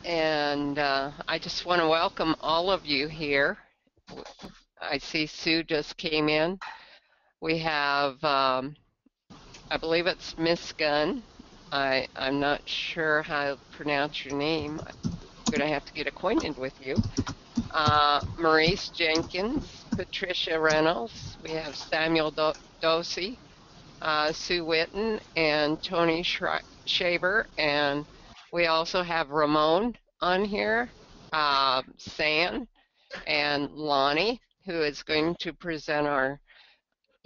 and I just want to welcome all of you here. I see Sue just came in. We have, I believe it's Miss Gunn. I'm not sure how to pronounce your name. I'm going to have to get acquainted with you. Maurice Jenkins, Patricia Reynolds. We have Samuel Dosey, Sue Witten, and Tony Shaver. And we also have Ramon on here, San, and Lonnie, who is going to present our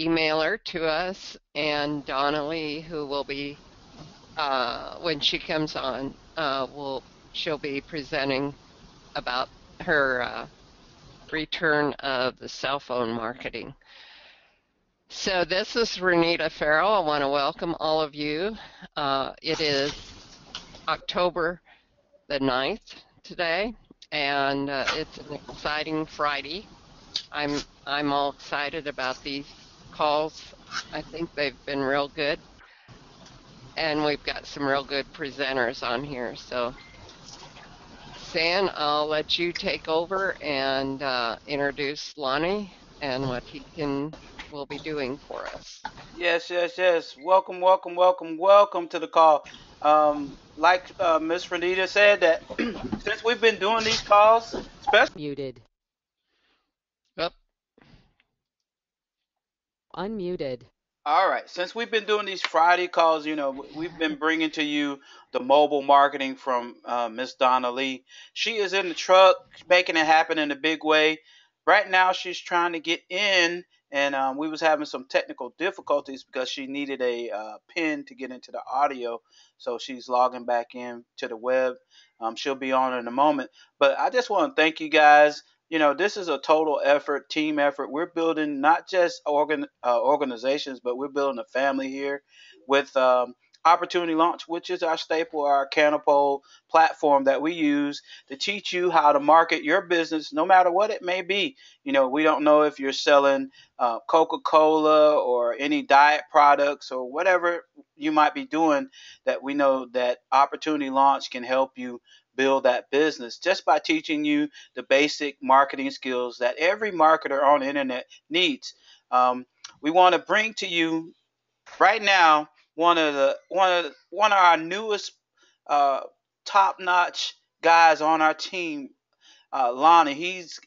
emailer to us, and Donnelly, who will be, when she comes on, she'll be presenting about her return of the cell phone marketing. So this is Renita Farrell. I want to welcome all of you. It is October the 9th today, and it's an exciting Friday. I'm all excited about these calls. I think they've been real good, and we've got some real good presenters on here. So, San, I'll let you take over and introduce Lonnie and what will be doing for us. Yes, yes, yes. Welcome, welcome, welcome, welcome to the call. Like Miss Renita said, that since we've been doing these calls, especially. Muted. Yep. Unmuted. All right, since we've been doing these Friday calls, we've been bringing to you the mobile marketing from Miss Donna Lee. She is in the truck, making it happen in a big way. Right now, she's trying to get in, and we was having some technical difficulties because she needed a pin to get into the audio. So she's logging back in to the web. She'll be on in a moment. But I just want to thank you guys. This is a total effort, team effort. We're building not just organizations, but we're building a family here with Opportunity Launch, which is our staple, our Canopole platform that we use to teach you how to market your business, no matter what it may be. We don't know if you're selling Coca-Cola or any diet products or whatever you might be doing. That we know that Opportunity Launch can help you build that business just by teaching you the basic marketing skills that every marketer on the internet needs. We want to bring to you right now one of our newest uh, top notch guys on our team, Lonnie.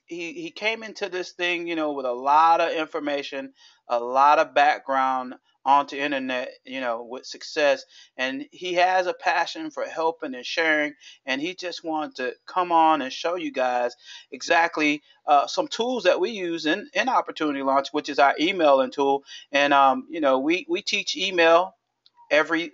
He came into this thing, with a lot of information, a lot of background onto internet, with success, and he has a passion for helping and sharing, and he just wanted to come on and show you guys exactly some tools that we use in Opportunity Launch, which is our emailing tool, and we teach email every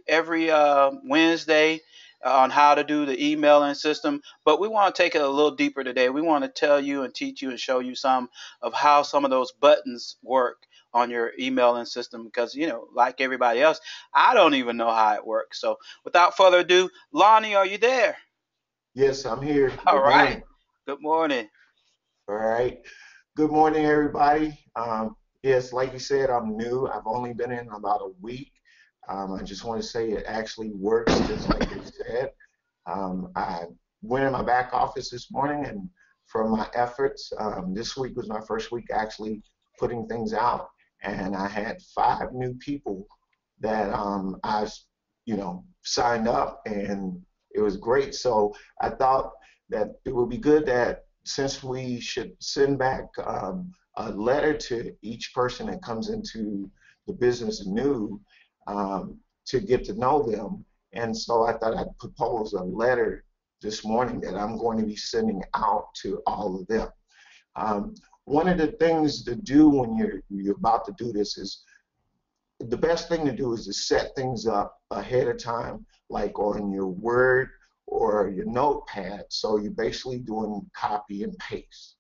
Wednesday on how to do the emailing system. But we want to take it a little deeper today. We want to tell you and teach you and show you some of how some of those buttons work on your emailing system because like everybody else, I don't even know how it works. So without further ado, Lonnie, are you there? Yes, I'm here. All Good right. morning. Good morning. All right. Good morning, everybody. Yes, like you said, I'm new. I've only been in about a week. I just want to say it actually works just like you said. I went in my back office this morning, and from my efforts, this week was my first week actually putting things out, and I had 5 new people that signed up, and it was great. So I thought that it would be good that since we should send back a letter to each person that comes into the business new to get to know them. And so I thought I'd propose a letter this morning that I'm going to be sending out to all of them. One of the things to do when you're about to do this is the best thing to do is to set things up ahead of time, like on your Word or your notepad. So you're basically doing copy and paste.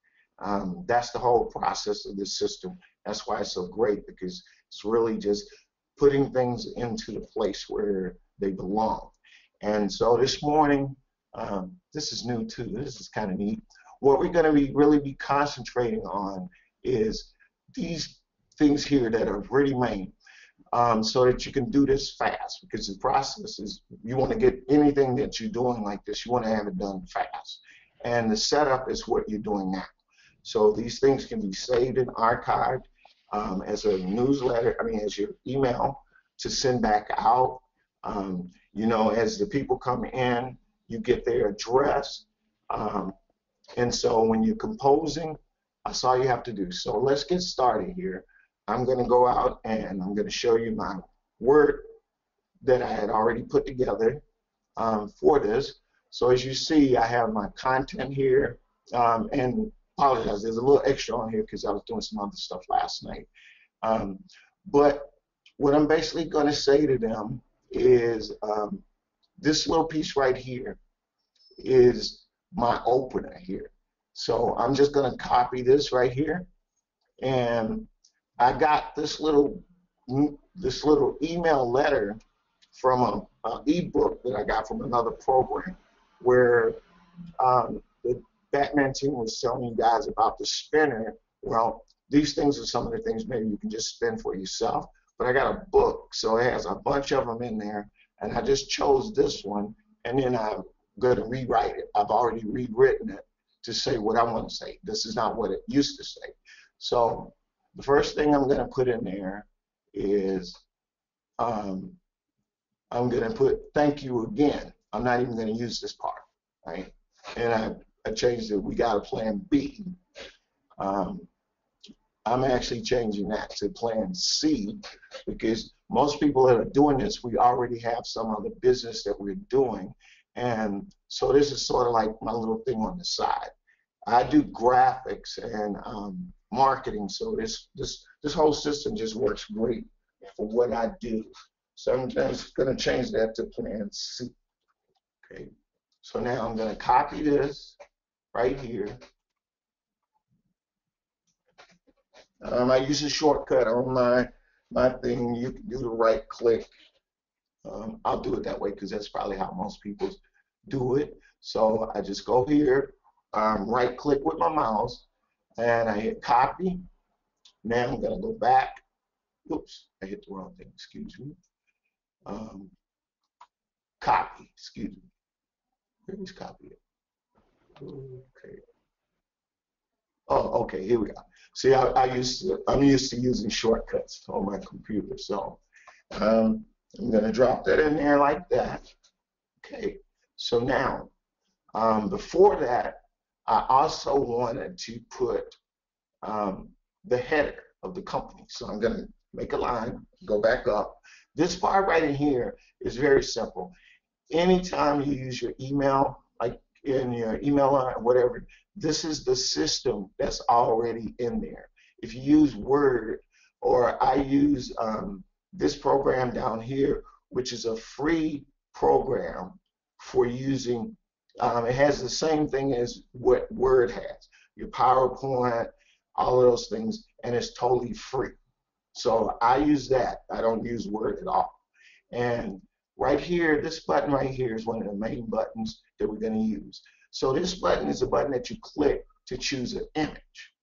That's the whole process of this system. That's why it's so great because it's really just putting things into the place where they belong. And so this morning, this is new too. This is kind of neat. What we're going to really be concentrating on is these things here that are pretty main. so that you can do this fast, because the process is, you want to get anything that you're doing like this, you want to have it done fast. And the setup is what you're doing now. So these things can be saved and archived as a newsletter, as your email to send back out. As the people come in, you get their address. And so when you're composing, that's all you have to do. So let's get started here. I'm going to go out and I'm going to show you my Word that I had already put together for this. So as you see, I have my content here, and apologize, there's a little extra on here because I was doing some other stuff last night. But what I'm basically going to say to them is this little piece right here is my opener here. So I'm just going to copy this right here, and I got this little email letter from a ebook that I got from another program, where the Batman team was telling you guys about the spinner. Well, these things are some of the things maybe you can just spin for yourself, but I got a book, so it has a bunch of them in there, and I just chose this one, and then I'm going to rewrite it. I've already rewritten it to say what I want to say. This is not what it used to say. So the first thing I'm going to put in there is I'm going to put thank you again. I'm not even going to use this part, right? And I changed it. We got a plan B. I'm actually changing that to plan C, because most people that are doing this, we already have some other business that we're doing. And so this is sort of like my little thing on the side. I do graphics and marketing, so this whole system just works great for what I do. So I'm just going to change that to plan C. Okay. So now I'm going to copy this right here. I use a shortcut on my thing. You can do the right click. I'll do it that way because that's probably how most people do it. So I just go here, right click with my mouse, and I hit copy. Now I'm going to go back. Oops, I hit the wrong thing, excuse me. Copy, excuse me. Where's copy it? Okay. Oh, okay, here we go. See, I'm used to using shortcuts on my computer, so I'm going to drop that in there like that. Okay, so now, before that, I also wanted to put the header of the company. So I'm going to make a line, go back up. This part right in here is very simple. Anytime you use your email, like in your email line or whatever, this is the system that's already in there. If you use Word, or I use this program down here, which is a free program for using, it has the same thing as what Word has, your PowerPoint, all of those things, and it's totally free. So I use that. I don't use Word at all. And right here, this button right here is one of the main buttons that we're going to use. So this button is a button that you click to choose an image.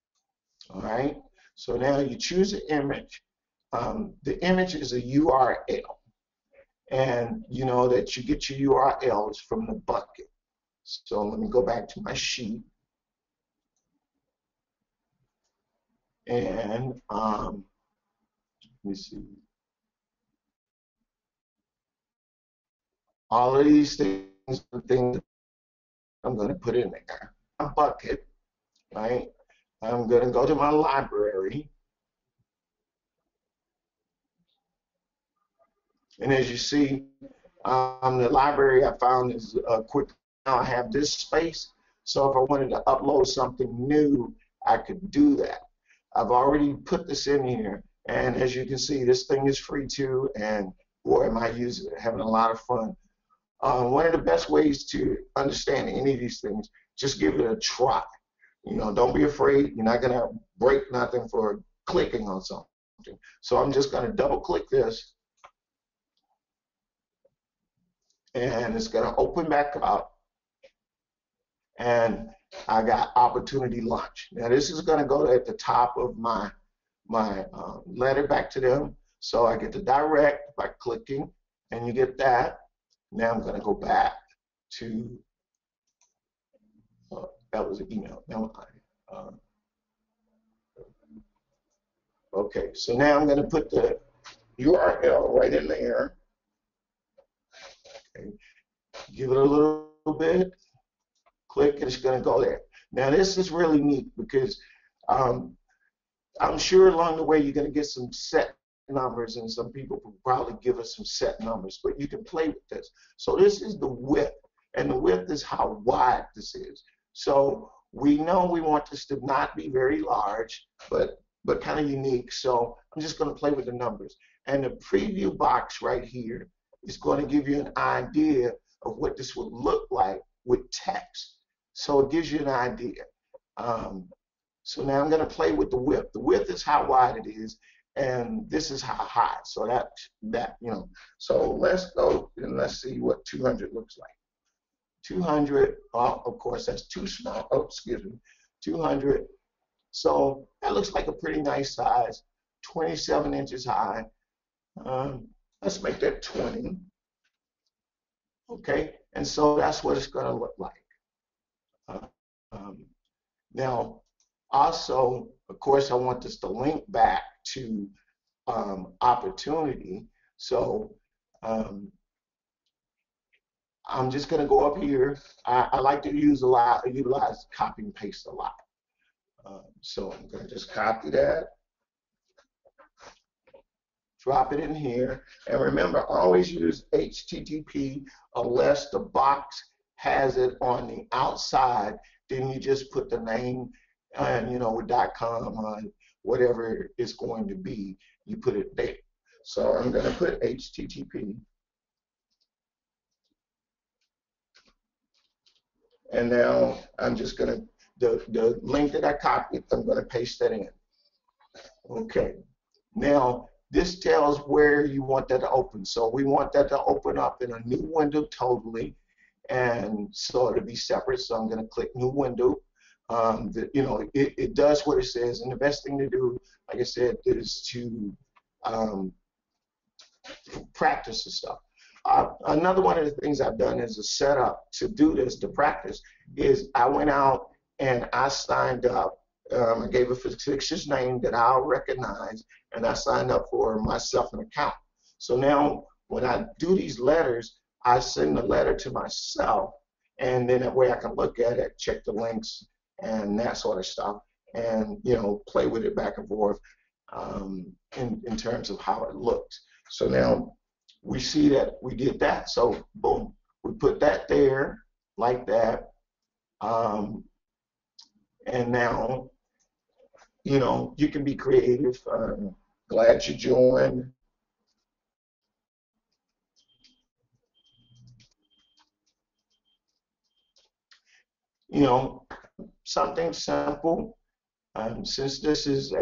All right. So now you choose an image. The image is a URL, and you know that you get your URLs from the bucket. So let me go back to my sheet, and let me see. All of these things are things I'm going to put in there. A bucket, right? I'm going to go to my library. And as you see, the library I found is quick. Now I have this space. So if I wanted to upload something new, I could do that. I've already put this in here. And as you can see, this thing is free too. And boy, am I using it, having a lot of fun. One of the best ways to understand any of these things, just give it a try. You know, don't be afraid. You're not going to break nothing for clicking on something. So I'm just going to double click this, and it's going to open back up, and I got opportunity launch. Now this is going to go at the top of my letter back to them. So I get the direct by clicking, and you get that. Now I'm going to go back to, that was an email. Never mind. Okay, so now I'm going to put the URL right in there. Okay. Give it a little bit, click, and it's going to go there. Now this is really neat because I'm sure along the way you're going to get some set numbers, and some people will probably give us some set numbers, but you can play with this. So this is the width, and the width is how wide this is. So we know we want this to not be very large, but kind of unique. So I'm just going to play with the numbers. And the preview box right here is going to give you an idea of what this would look like with text. So it gives you an idea. So now I'm going to play with the width. The width is how wide it is, and this is how high. So that you know. So let's go and let's see what 200 looks like. 200, of course, that's too small. Oh, excuse me. 200. So that looks like a pretty nice size. 27 inches high. Let's make that 20. Okay, and so that's what it's going to look like. Now, also, of course, I want this to link back to Opportunity. So I'm just going to go up here. I like to utilize copy and paste a lot. So I'm going to just copy that, drop it in here, and remember, always use HTTP unless the box has it on the outside. Then you just put the name and with .com on whatever it's going to be, you put it there. So I'm going to put HTTP, and now I'm just going to the link that I copied, I'm going to paste that in. Okay, now this tells where you want that to open. So we want that to open up in a new window totally, and so it'll be separate. So I'm going to click New Window. It does what it says, and the best thing to do, like I said, is to practice the stuff. Another one of the things I've done as a setup to do this, to practice, is I went out and I signed up. I gave a fictitious name that I'll recognize, and I signed up for myself an account. So now when I do these letters, I send the letter to myself, and then that way I can look at it, check the links, and that sort of stuff, and play with it back and forth in terms of how it looks. So now we see that we did that. So boom, we put that there like that, and now you can be creative. Glad you joined. Something simple. Since this is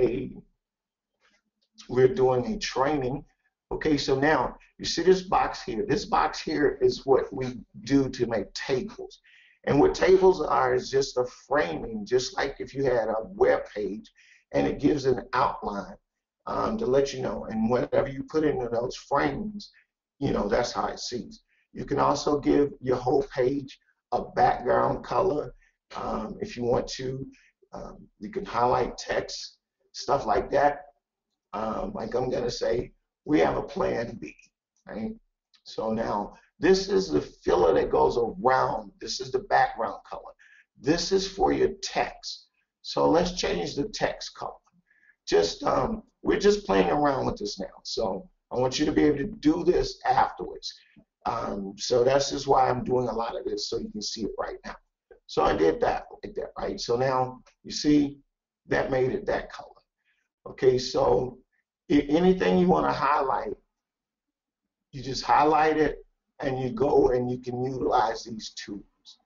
we're doing a training. Okay, so now you see this box here. This box here is what we do to make tables. And what tables are is just a framing, just like if you had a web page, and it gives an outline to let you know. And whatever you put into those frames, that's how it sees. You can also give your whole page a background color if you want to. You can highlight text, stuff like that. Like I'm going to say, we have a plan B, right? So now this is the filler that goes around. This is the background color. This is for your text. So let's change the text color. We're just playing around with this now. So I want you to be able to do this afterwards. So that's just why I'm doing a lot of this, so you can see it right now. So I did that like that, right? So now you see that made it that color. Okay, so anything you want to highlight, you just highlight it, and you go and you can utilize these tools.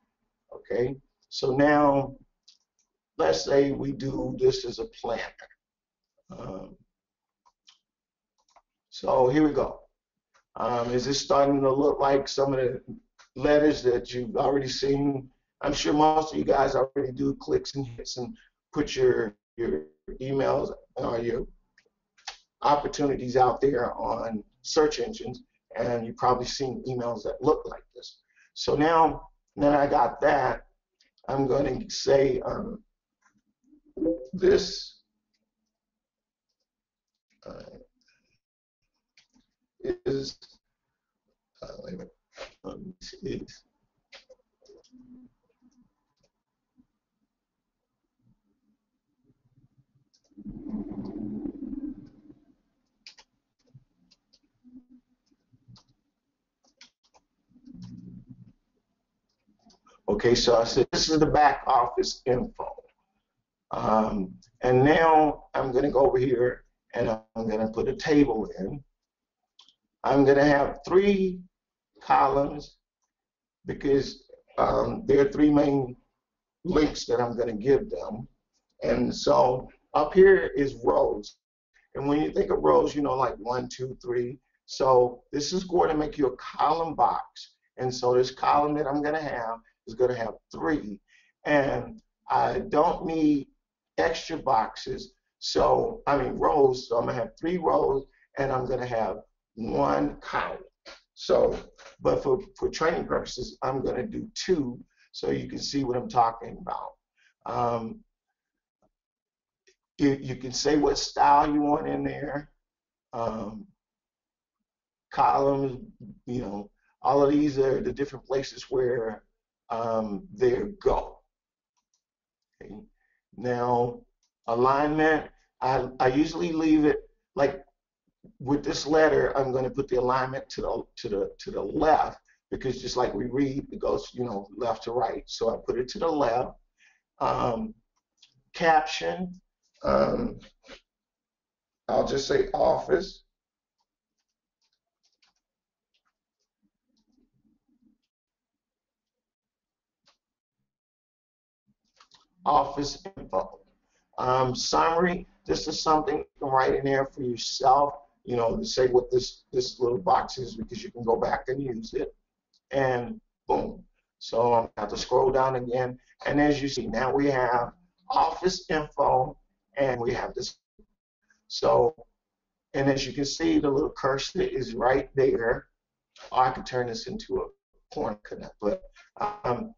Okay, so now let's say we do this as a planner. So here we go. Is this starting to look like some of the letters that you've already seen? I'm sure most of you guys already do clicks and hits and put your emails or your opportunities out there on search engines, and you've probably seen emails that look like this. So now that I got that, I'm going to say this is wait a minute. Is okay, so I said this is the back office info. And now I'm going to go over here and I'm going to put a table in. I'm going to have 3 columns because there are 3 main links that I'm going to give them. And so up here is rows. And when you think of rows, you know, like 1, 2, 3. So this is going to make you a column box. And so this column that I'm going to have is going to have 3. And I don't need extra boxes. So, I mean rows. So I'm going to have 3 rows and I'm going to have 1 column. So, but for training purposes, I'm going to do 2 so you can see what I'm talking about. You can say what style you want in there. Columns, you know, all of these are the different places where they go. Okay. Now, alignment, I usually leave it like with this letter. I'm going to put the alignment to the left because just like we read, it goes, you know, left to right. So I put it to the left. Caption, I'll just say office. Office info. Summary, this is something you can write in there for yourself, you know, to say what this little box is because you can go back and use it. And boom. So I'm going to have to scroll down again. And as you see, now we have office info and we have this. So, and as you can see, the little cursor is right there. Or I could turn this into a point connect, but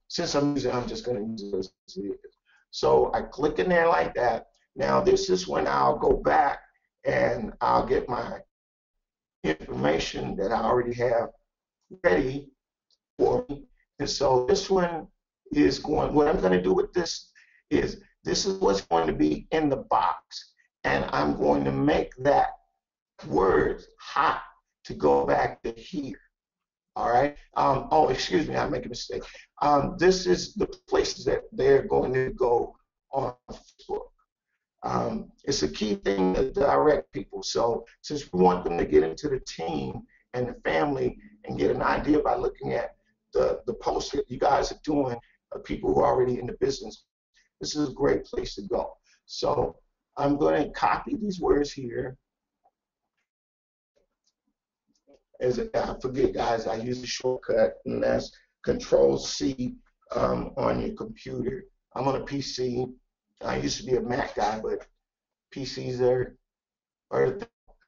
since I'm using it, I'm just going to use it as it is. So I click in there like that. Now this is when I'll go back and I'll get my information that I already have ready for me. And so this one is going, what I'm going to do with this is what's going to be in the box. And I'm going to make that word hot to go back to here. All right. Oh, excuse me, I make a mistake. This is the places that they're going to go on Facebook. It's a key thing to direct people. So since we want them to get into the team and the family and get an idea by looking at the posts that you guys are doing, people who are already in the business, this is a great place to go. So I'm going to copy these words here. As I forget, guys, I use a shortcut, and that's Control-C on your computer. I'm on a PC. I used to be a Mac guy, but PCs are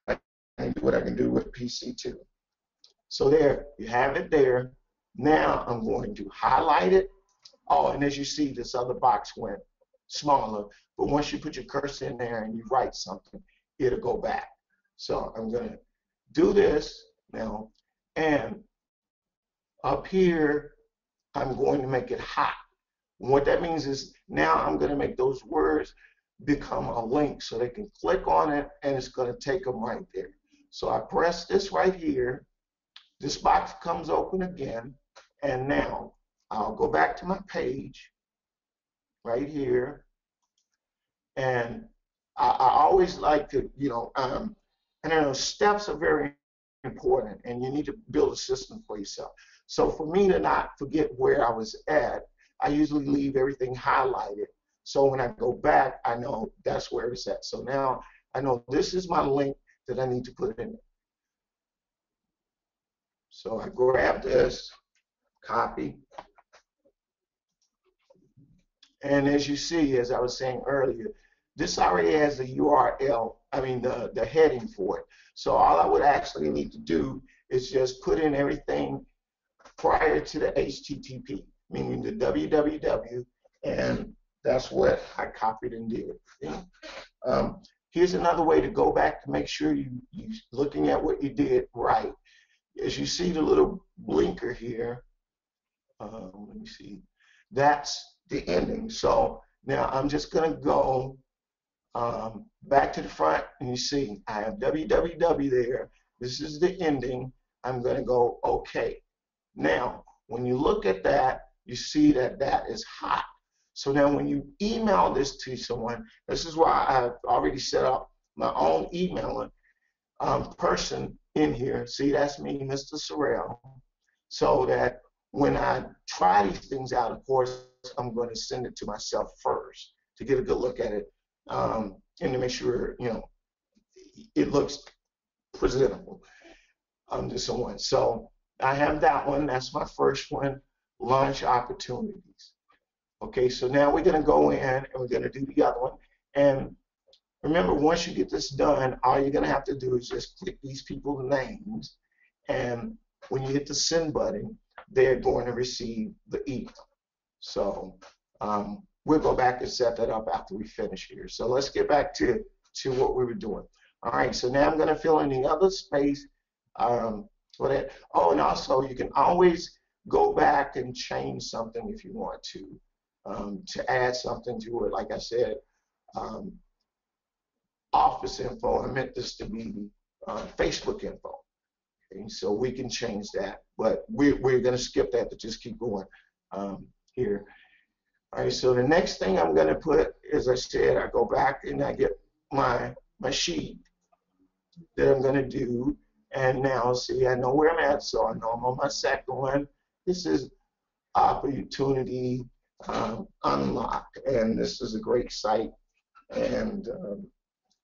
I can do what I can do with a PC too. So there, you have it there. Now I'm going to highlight it. Oh, and as you see, this other box went smaller. But once you put your cursor in there and you write something, it'll go back. So I'm going to do this now, and up here I'm going to make it hot. And what that means is now I'm going to make those words become a link so they can click on it and it's going to take them right there. So I press this right here, this box comes open again, and now I'll go back to my page right here, and I always like to, you know, and I know steps are very important, and you need to build a system for yourself. So for me to not forget where I was at, I usually leave everything highlighted. So when I go back, I know that's where it's at. So now I know this is my link that I need to put in. So I grab this, copy, and as you see, as I was saying earlier, this already has the URL, I mean the heading for it. So all I would actually need to do is just put in everything prior to the HTTP, meaning the www, and that's what I copied and did. Here's another way to go back to make sure you're looking at what you did right. As you see the little blinker here, let me see, that's the ending. So now I'm just going to go back to the front, and you see I have www there. This is the ending. I'm going to go OK. Now, when you look at that, you see that that is hot. So now when you email this to someone, this is why I've already set up my own emailing person in here. See, that's me, Mr. Sorrell. So that when I try these things out, of course, I'm going to send it to myself first to get a good look at it and to make sure, you know, it looks presentable to someone. So I have that one. That's my first one, launch opportunities. Okay, so now we're going to go in and we're going to do the other one. And remember, once you get this done, all you're going to have to do is just click these people's names. And when you hit the send button, they're going to receive the email. So we'll go back and set that up after we finish here. So let's get back to what we were doing. All right, so now I'm going to fill in the other space for that. Oh, and also you can always go back and change something if you want to add something to it. Like I said, office info, I meant this to be Facebook info. Okay, so we can change that, but we're going to skip that to just keep going here. All right, so the next thing I'm going to put, as I said, I go back and I get my sheet that I'm going to do. And now, see, I know where I'm at, so I know I'm on my second one. This is Opportunity Unlocked, and this is a great site. And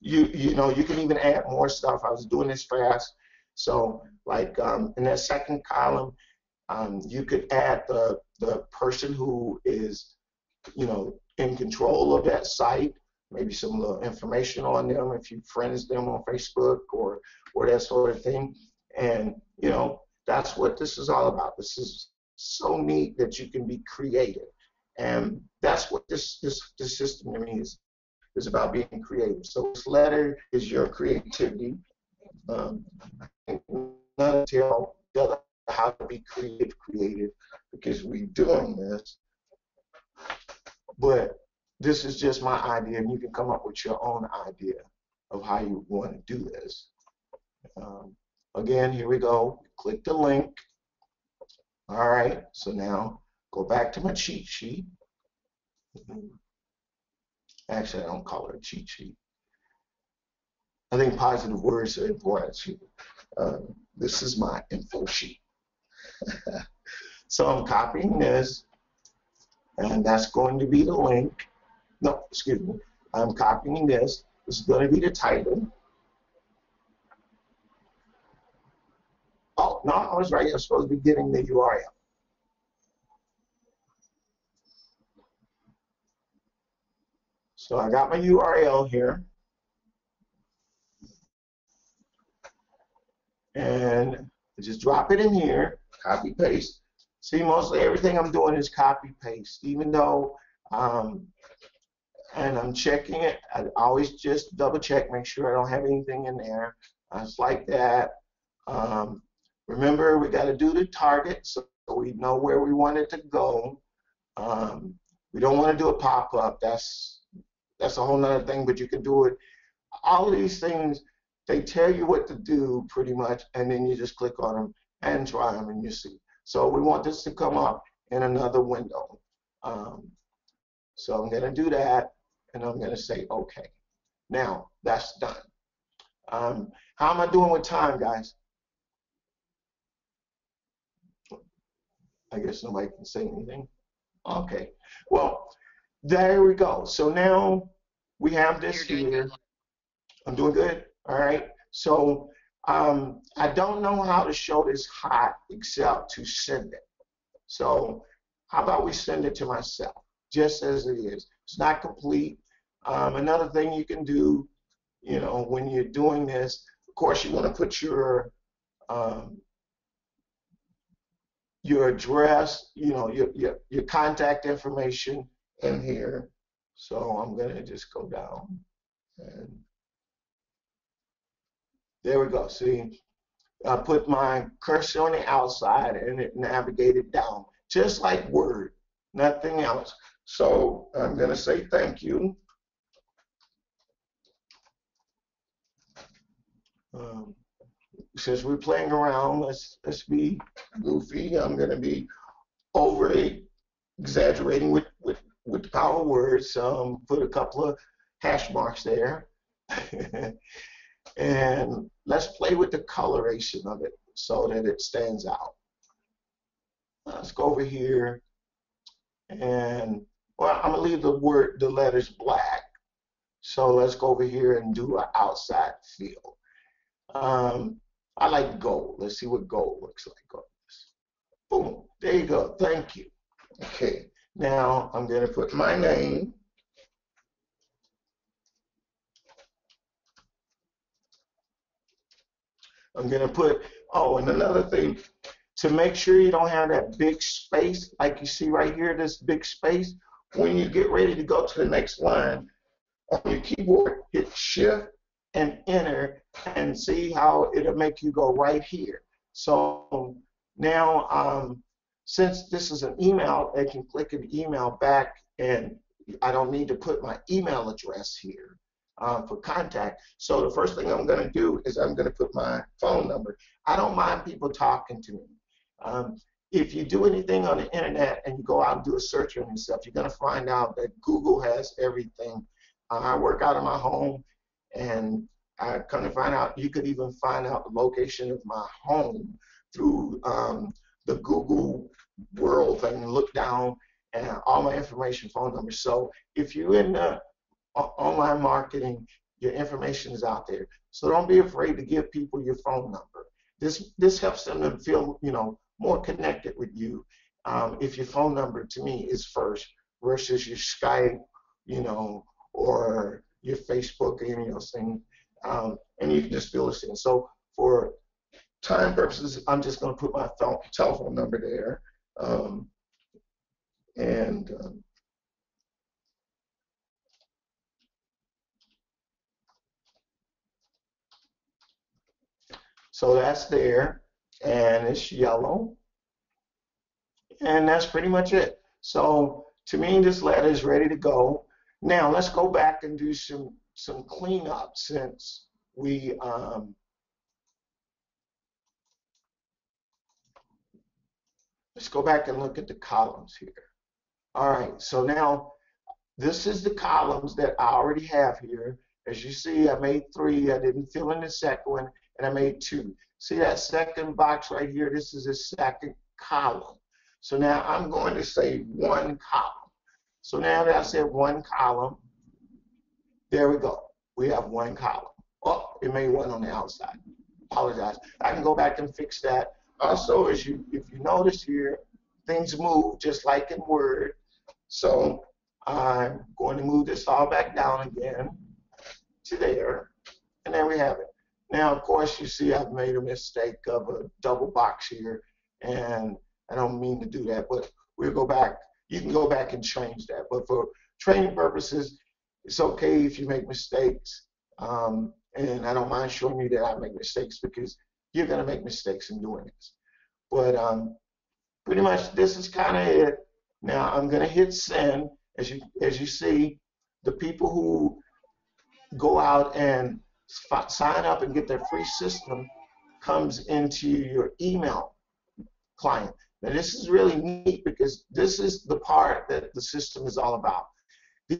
you know, you can even add more stuff. I was doing this fast, so like in that second column, you could add the person who is, you know, in control of that site, maybe some little information on them if you friends them on Facebook or that sort of thing. And you know, that's what this is all about. This is so neat that you can be creative, and that's what this system to me is about, being creative. So this letter is your creativity. Not tell how to be creative because we're doing this, but this is just my idea, and you can come up with your own idea of how you want to do this. Again, here we go. Click the link. All right, so now go back to my cheat sheet. Actually, I don't call it a cheat sheet. I think positive words are important. This is my info sheet. So I'm copying this, and that's going to be the link. No, excuse me. I'm copying this. This is going to be the title. Oh, no, I was right. I'm supposed to be getting the URL. So I got my URL here. And I just drop it in here, copy, paste. See, mostly everything I'm doing is copy, paste, even though, and I'm checking it. I always just double check, make sure I don't have anything in there. Just like that. Remember, we got to do the target so we know where we want it to go. We don't want to do a pop-up. That's a whole nother thing, but you can do it. All of these things, they tell you what to do pretty much, and then you just click on them and try them, and you see. So we want this to come up in another window. So I'm going to do that, and I'm going to say OK. Now, that's done. How am I doing with time, guys? I guess nobody can say anything. Okay. Well, there we go. So now we have this here. I'm doing good. All right. So I don't know how to show this hot except to send it. So how about we send it to myself just as it is? It's not complete. Another thing you can do, you know, when you're doing this, of course, you want to put um, your address, you know, your contact information in here. So I'm going to just go down, and there we go. See, I put my cursor on the outside and it navigated down, just like Word, nothing else. So I'm going to say thank you. Since we're playing around, let's be goofy. I'm going to be overly exaggerating with the power of words. Put a couple of hash marks there. And let's play with the coloration of it so that it stands out. Let's go over here, and well, I'm gonna leave the letters black. So let's go over here and do an outside field. I like gold. Let's see what gold looks like on this. Boom, there you go. Thank you. Okay, now I'm gonna put my name. I'm going to put, oh, and another thing, to make sure you don't have that big space, like you see right here, this big space, when you get ready to go to the next line, on your keyboard, hit Shift and Enter, and see how it'll make you go right here. So now, since this is an email, they can click an email back, and I don't need to put my email address here. For contact. So the first thing I'm going to do is I'm going to put my phone number. I don't mind people talking to me. If you do anything on the internet and you go out and do a search on yourself, you're going to find out that Google has everything. I work out of my home, and I come to find out you could even find out the location of my home through the Google World thing. Look down, and all my information, phone number. So if you're in the online marketing, your information is out there. So don't be afraid to give people your phone number. This helps them to feel, you know, more connected with you. If your phone number to me is first versus your Skype, you know, or your Facebook or any of those things, and you can just fill this in. So for time purposes, I'm just going to put my telephone number there, and so that's there, and it's yellow, and that's pretty much it. So to me, this letter is ready to go. Now let's go back and do some cleanup since we let's go back and look at the columns here. All right, so now this is the columns that I already have here. As you see, I made 3. I didn't fill in the second one, and I made 2. See that second box right here? This is the second column. So now I'm going to say 1 column. So now that I said 1 column, there we go. We have 1 column. Oh, it made 1 on the outside. Apologize. I can go back and fix that. Also, if you notice here, things move just like in Word. So I'm going to move this all back down again to there, and there we have it. Now, of course, you see I've made a mistake of a double box here, and I don't mean to do that, but we'll go back. You can go back and change that. But for training purposes, it's okay if you make mistakes, and I don't mind showing you that I make mistakes because you're going to make mistakes in doing this. But pretty much this is kind of it. Now I'm going to hit send. As you see, the people who go out and sign up and get their free system comes into your email client. Now this is really neat because this is the part that the system is all about.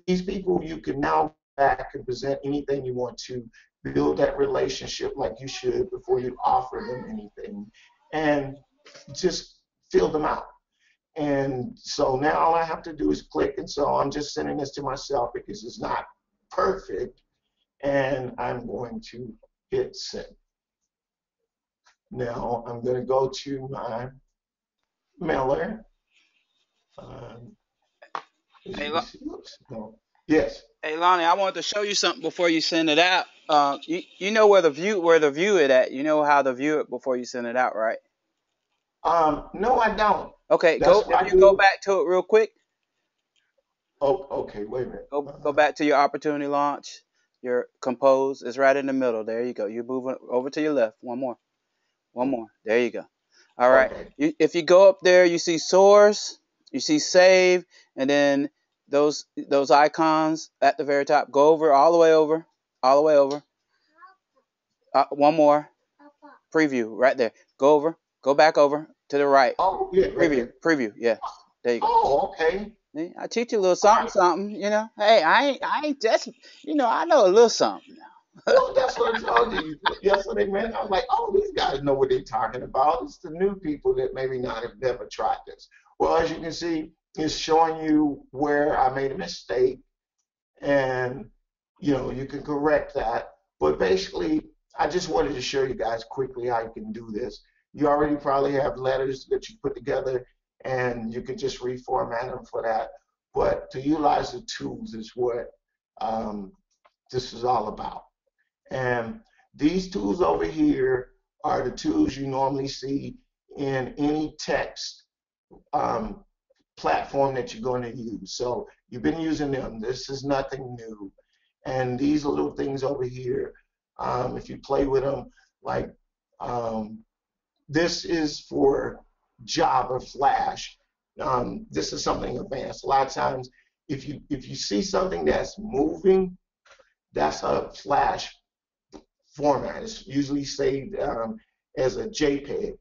These people, you can now back and present anything you want to, build that relationship like you should before you offer them anything, and just fill them out. And so now all I have to do is click, and so I'm just sending this to myself because it's not perfect, and I'm going to hit send. Now I'm going to go to my mailer. Hey, Oops, no. Yes. Hey Lonnie, I wanted to show you something before you send it out. You know where to view it at. You know how to view it before you send it out, right? No, I don't. Okay, That's go what if I you go do. back to it real quick. Oh, okay. Wait a minute. Go back to your opportunity launch. Your compose is right in the middle. There you go. You're moving over to your left. One more. One more. There you go. All right. Okay. If you go up there, you see source, you see save, and then those icons at the very top. Go over all the way over, all the way over. One more. Preview right there. Go over. Go back over to the right. Oh, yeah, right Preview. there. Preview. Yeah. There you go. Oh, okay. See, I teach you a little All something, right. something. Hey, I ain't just, I know a little something now. Well, that's what I told you yesterday, man. I was like, oh, these guys know what they're talking about. It's the new people that maybe not have never tried this. Well, as you can see, it's showing you where I made a mistake, and you can correct that. But basically, I just wanted to show you guys quickly how you can do this. You already probably have letters that you put together, and you can just reformat them for that. But to utilize the tools is what um, this is all about. And these tools over here are the tools you normally see in any text um, platform that you're going to use. So you've been using them. This is nothing new. And these little things over here, if you play with them, like um, this is for Java Flash. This is something advanced. A lot of times, if you see something that's moving, that's a Flash format. It's usually saved as a JPEG.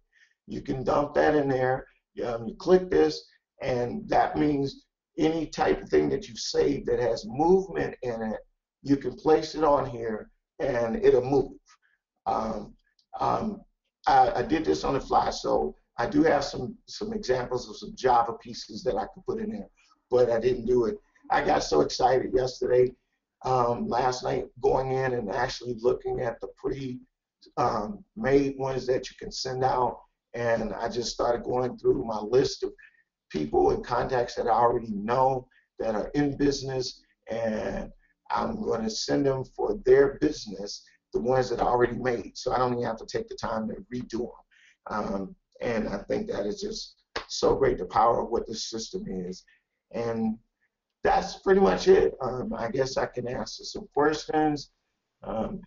You can dump that in there. You click this, and that means any type of thing that you've saved that has movement in it, you can place it on here, and it'll move. Um, um, I did this on the fly, so I do have some examples of some Java pieces that I could put in there, but I didn't do it. I got so excited yesterday, last night, going in and actually looking at the pre-made ones that you can send out, and I just started going through my list of people and contacts that I already know that are in business, and I'm going to send them for their business, the ones that I already made, so I don't even have to take the time to redo them. And I think that is just so great, the power of what this system is. And that's pretty much it. I guess I can answer some questions. Um,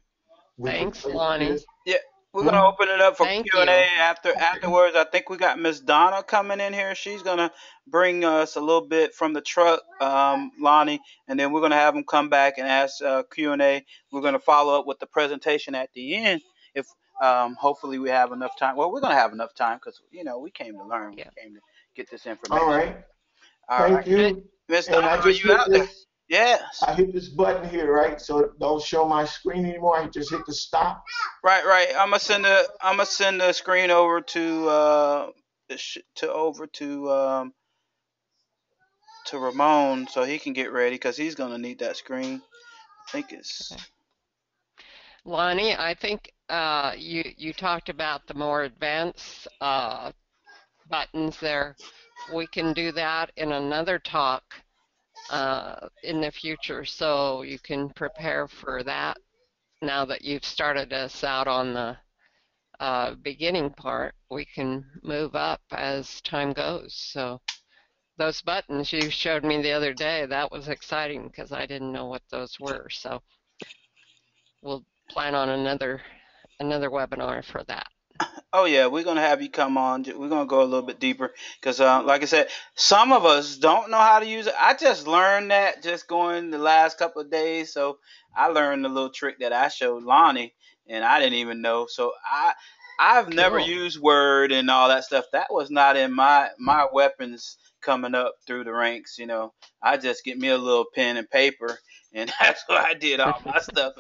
we can Thanks, play with Lonnie. this. Yeah, we're gonna Hmm? open it up for Thank Q and A you. Okay. afterwards. I think we got Miss Donna coming in here. She's gonna bring us a little bit from the truck, Lonnie, and then we're gonna have them come back and ask Q&A. We're gonna follow up with the presentation at the end. If hopefully we have enough time. Well, we're gonna have enough time because we came to learn. We Yeah. came to get this All information. right. All right, Thank you. Miss And Donna, I are just you hit out there? this. Yes. I hit this button here, right? So it don't show my screen anymore. I just hit the stop. Right. I'm gonna send the screen over to Ramon so he can get ready because he's gonna need that screen. I think it's Okay. Lonnie, I think you talked about the more advanced buttons there. We can do that in another talk in the future, so you can prepare for that now that you've started us out on the beginning part. We can move up as time goes. So those buttons you showed me the other day, that was exciting because I didn't know what those were. So we'll plan on another webinar for that. Oh yeah, we're gonna have you come on. We're gonna go a little bit deeper because, like I said, some of us don't know how to use it. I just learned that just going the last couple of days. So I learned the little trick that I showed Lonnie, and I didn't even know. So I've never Cool. used Word and all that stuff. That was not in my weapons coming up through the ranks. I just get me a little pen and paper, and that's what I did all my stuff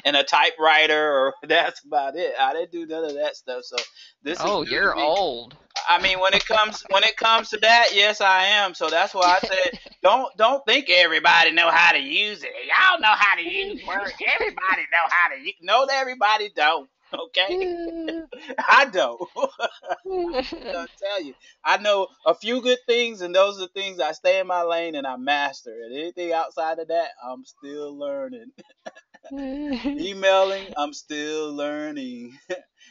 and a typewriter, or that's about it. I didn't do none of that stuff. So this is Oh, new to you're me. old. I mean, when it comes to that, yes, I am. So that's why I said, don't think everybody know how to use it. Y'all know how to use Word. Everybody know how to use. No, everybody don't. Okay, I know. I tell you, I know a few good things, and those are the things I stay in my lane and I master. And anything outside of that, I'm still learning. Emailing, I'm still learning.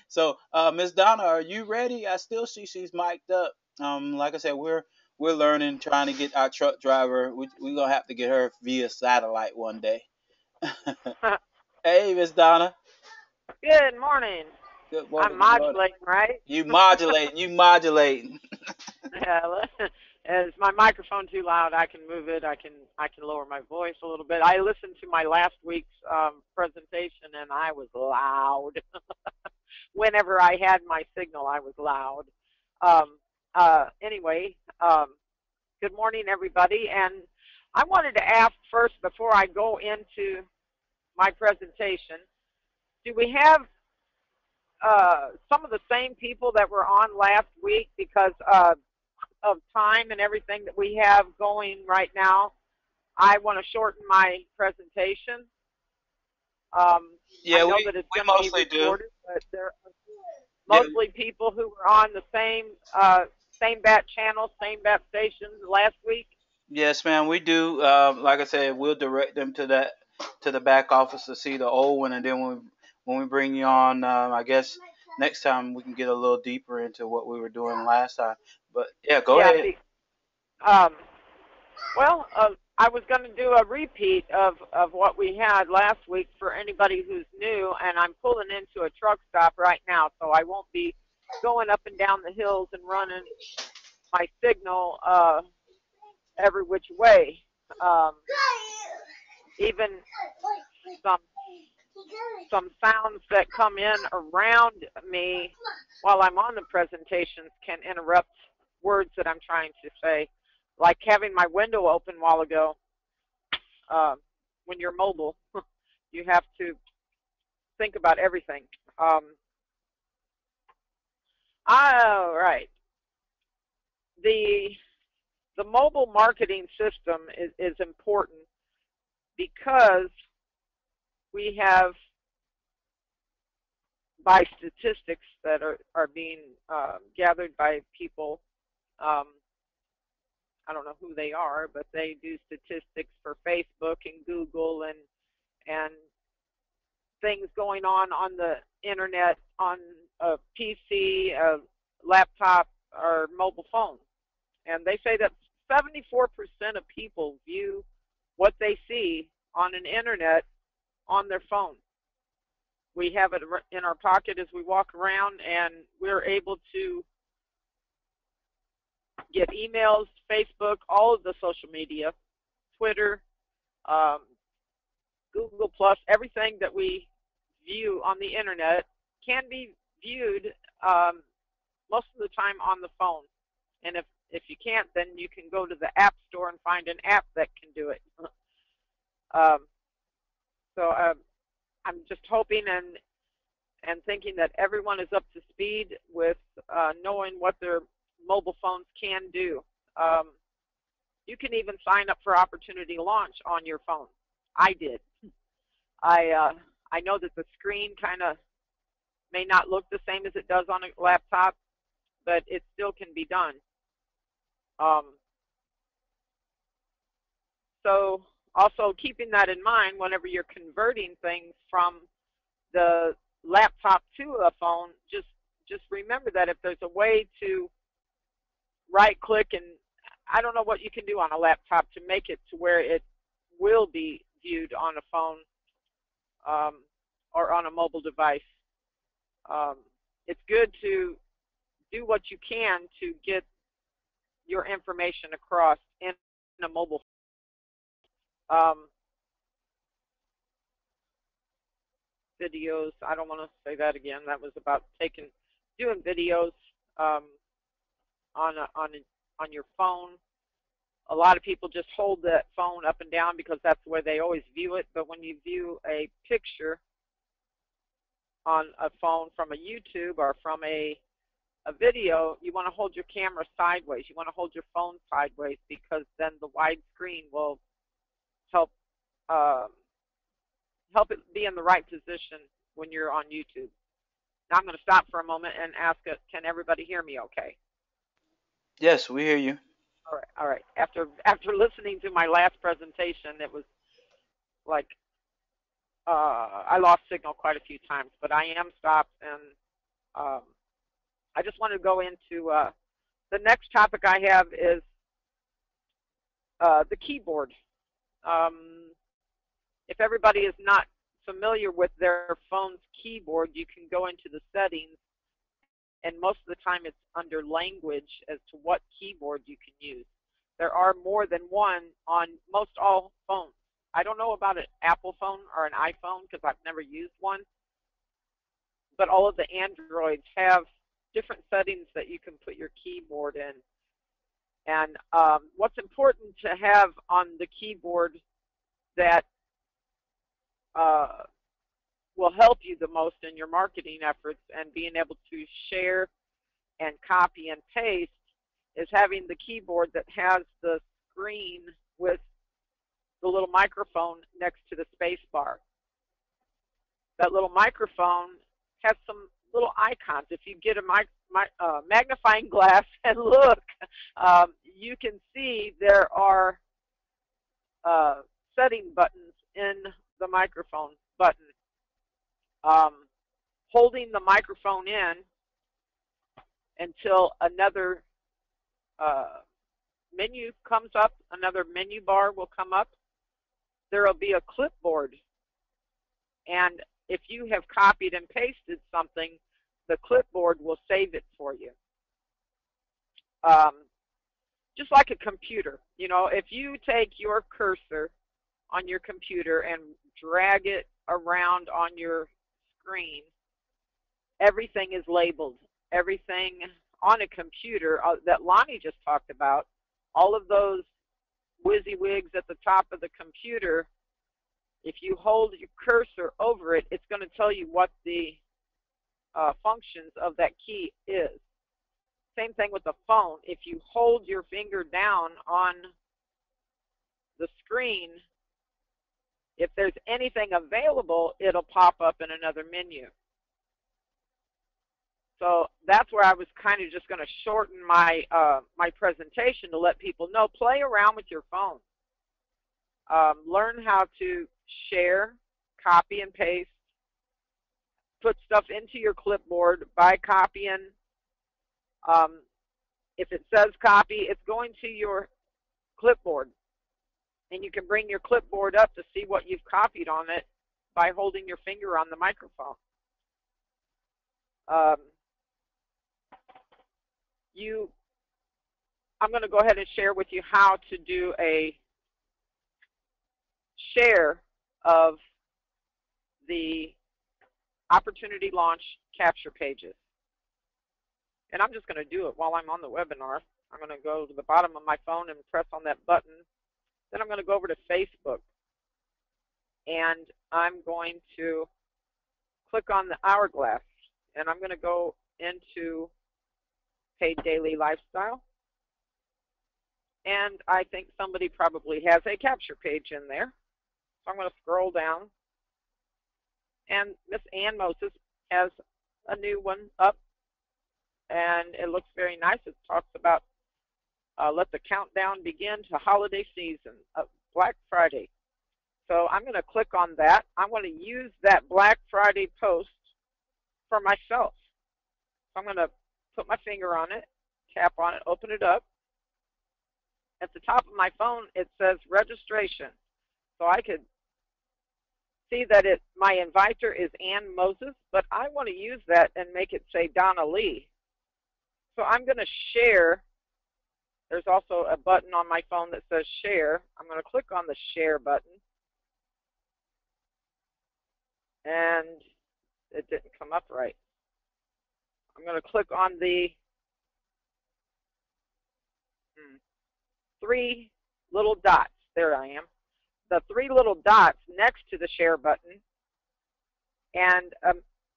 So, Miss Donna, are you ready? I still see she's mic'd up. Like I said, we're learning, trying to get our truck driver. We're gonna have to get her via satellite one day. Hey, Miss Donna. Good morning. Good morning. I'm Good morning. modulating, right? You modulating. You modulating. Yeah. Is my microphone too loud? I can move it. I can lower my voice a little bit. I listened to my last week's presentation, and I was loud. Whenever I had my signal, I was loud. Um, anyway, good morning, everybody. And I wanted to ask first, before I go into my presentation, do we have some of the same people that were on last week because of time and everything that we have going right now? I want to shorten my presentation. I Yeah, know we that it's we going to be mostly do. recorded, but there are Yeah. mostly people who were on the same bat channel, same bat stations last week. Yes, ma'am. We do. Like I said, we'll direct them to the back office to see the old one, and then when we bring you on, I guess next time we can get a little deeper into what we were doing last time. But yeah, go Yeah. ahead. Um, well, I was going to do a repeat of what we had last week for anybody who's new, and I'm pulling into a truck stop right now, so I won't be going up and down the hills and running my signal every which way. Um, even some some sounds that come in around me while I'm on the presentations can interrupt words that I'm trying to say, like having my window open a while ago. Uh, when you're mobile, you have to think about everything. All right. The the mobile marketing system is important because we have, by statistics that are being gathered by people, um, I don't know who they are, but they do statistics for Facebook and Google and things going on the internet, on a PC, a laptop, or mobile phone. And they say that 74% of people view what they see on an internet on their phone. We have it in our pocket as we walk around, and we're able to get emails, Facebook, all of the social media, Twitter, um, Google Plus, everything that we view on the internet can be viewed most of the time on the phone. And if you can't, then you can go to the App Store and find an app that can do it. um, so I'm just hoping and thinking that everyone is up to speed with knowing what their mobile phones can do. You can even sign up for Opportunity Launch on your phone. I did. I know that the screen kind of may not look the same as it does on a laptop, but it still can be done. So also keeping that in mind whenever you're converting things from the laptop to a phone, just remember that if there's a way to right click, and I don't know what you can do on a laptop to make it to where it will be viewed on a phone or on a mobile device. It's good to do what you can to get your information across in a mobile phone. Videos, I don't want to say that again. That was about doing videos on your phone. A lot of people just hold that phone up and down because that's the way they always view it. But when you view a picture on a phone from a YouTube or from a video, you want to hold your camera sideways. You want to hold your phone sideways because then the wide screen will help help it be in the right position when you're on YouTube. Now I'm going to stop for a moment and ask, can everybody hear me okay? Yes, we hear you. All right, all right. After listening to my last presentation, it was like I lost signal quite a few times, but I am stopped, and I just want to go into the next topic I have is the keyboard. If everybody is not familiar with their phone's keyboard, you can go into the settings, and most of the time it's under language as to what keyboard you can use. There are more than one on most all phones. I don't know about an Apple phone or an iPhone because I've never used one, but all of the Androids have different settings that you can put your keyboard in. And what's important to have on the keyboard that will help you the most in your marketing efforts and being able to share and copy and paste is having the keyboard that has the screen with the little microphone next to the space bar. That little microphone has some little icons. If you get a magnifying glass and look, you can see there are setting buttons in the microphone button. Holding the microphone in until another menu comes up, another menu bar will come up. There will be a clipboard, and if you have copied and pasted something, the clipboard will save it for you. Just like a computer, you know, if you take your cursor on your computer and drag it around on your screen, everything is labeled. Everything on a computer that Lonnie just talked about, all of those WYSIWYGs at the top of the computer, if you hold your cursor over it, it's going to tell you what the functions of that key is. Same thing with the phone. If you hold your finger down on the screen, if there's anything available, it'll pop up in another menu. So that's where I was kind of just going to shorten my my presentation to let people know. Play around with your phone. Learn how to share, copy and paste, put stuff into your clipboard by copying. If it says copy, it's going to your clipboard. And you can bring your clipboard up to see what you've copied on it by holding your finger on the microphone. I'm going to go ahead and share with you how to do a share of the opportunity launch capture pages. And I'm just going to do it while I'm on the webinar. I'm going to go to the bottom of my phone and press on that button. Then I'm going to go over to Facebook. And I'm going to click on the hourglass. And I'm going to go into Paid Daily Lifestyle. And I think somebody probably has a capture page in there. So I'm going to scroll down. And Miss Ann Moses has a new one up. And it looks very nice. It talks about let the countdown begin to holiday season, Black Friday. So I'm going to click on that. I'm going to use that Black Friday post for myself. So I'm going to put my finger on it, tap on it, open it up. At the top of my phone, it says registration. So I could see that my inviter is Ann Moses, but I want to use that and make it say Donna Lee. So I'm going to share. There's also a button on my phone that says share. I'm going to click on the share button. And it didn't come up right. I'm going to click on the three little dots. There I am. The three little dots next to the share button. And a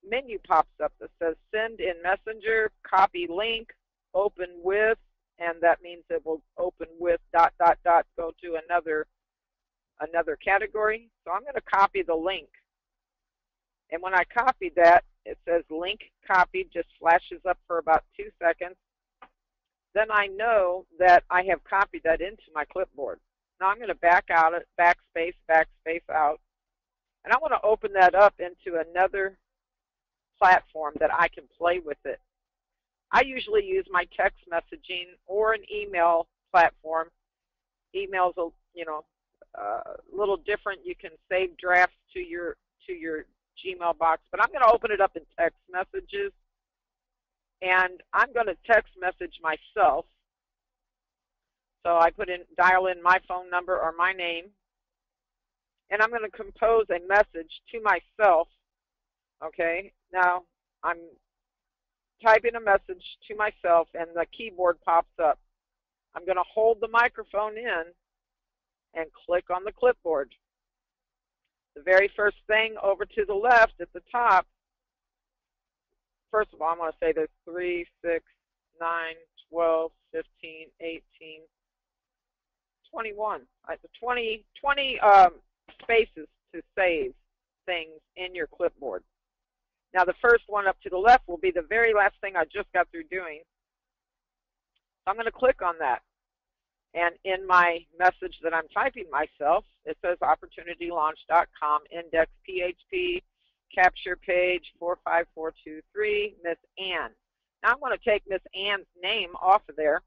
menu pops up that says send in Messenger, copy link, open with, and that means it will open with ... go to another category. So I'm going to copy the link. And when I copy that, it says link copied, just flashes up for about 2 seconds. Then I know that I have copied that into my clipboard. Now I'm going to back out it, backspace out, and I want to open that up into another platform that I can play with it. I usually use my text messaging or an email platform. Email's a little different. You can save drafts to your Gmail box, but I'm going to open it up in text messages, and I'm going to text message myself. So I dial in my phone number or my name, and I'm going to compose a message to myself. Okay, now I'm typing a message to myself, and the keyboard pops up. I'm going to hold the microphone in and click on the clipboard. The very first thing over to the left at the top, first of all, I'm going to say there's 3, 6, 9, 12, 15, 18, 21. 20 spaces to save things in your clipboard. Now the first one up to the left will be the very last thing I just got through doing. So I'm going to click on that. And in my message that I'm typing myself, it says opportunitylaunch.com, index PHP, capture page 45423, Miss Ann. Now I'm going to take Miss Ann's name off of there,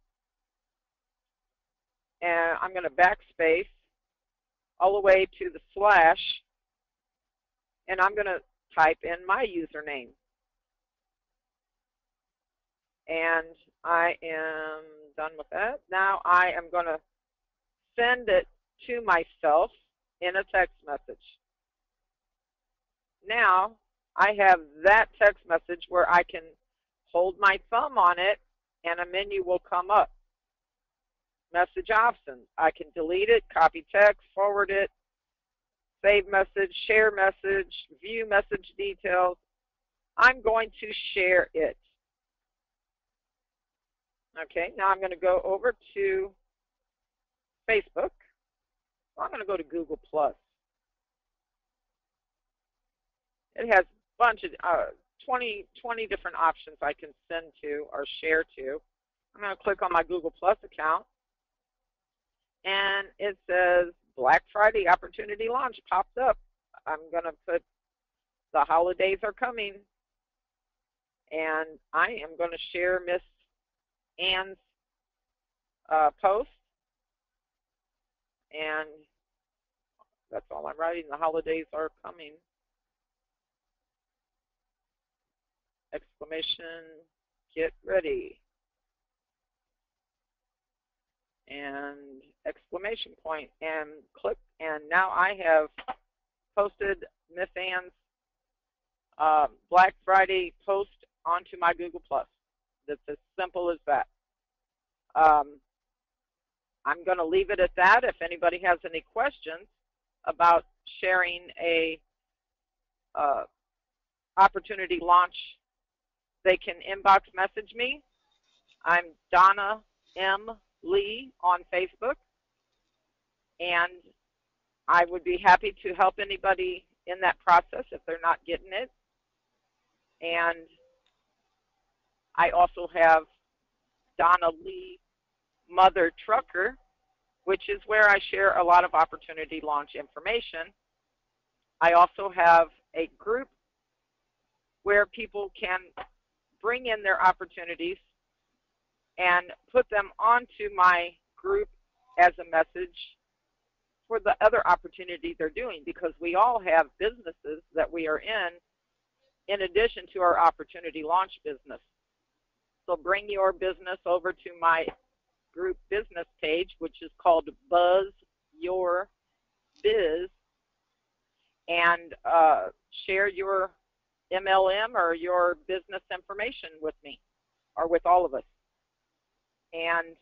and I'm going to backspace all the way to the slash, and I'm going to type in my username. And I am done with that. Now I am going to send it to myself in a text message. Now I have that text message where I can hold my thumb on it and a menu will come up. Message options. I can delete it, copy text, forward it, save message, share message, view message details. I'm going to share it. Okay, now I'm going to go over to Facebook. I'm going to go to Google+. It has a bunch of 20 different options I can send to or share to. I'm going to click on my Google+ account, and it says Black Friday Opportunity Launch pops up. I'm going to put the holidays are coming, and I am going to share Miss Ann's post, and that's all I'm writing. The holidays are coming. Exclamation, get ready. And exclamation point, and click, and now I have posted Miss Ann's Black Friday post onto my Google+. It's as simple as that. I'm going to leave it at that. If anybody has any questions about sharing a opportunity launch, they can inbox message me. I'm Donna M. Lee on Facebook, and I would be happy to help anybody in that process if they're not getting it. And I also have Donna Lee Mother Trucker, which is where I share a lot of opportunity launch information. I also have a group where people can bring in their opportunities and put them onto my group as a message for the other opportunities they're doing, because we all have businesses that we are in addition to our opportunity launch business. So bring your business over to my group business page, which is called Buzz Your Biz, and share your MLM or your business information with me or with all of us. And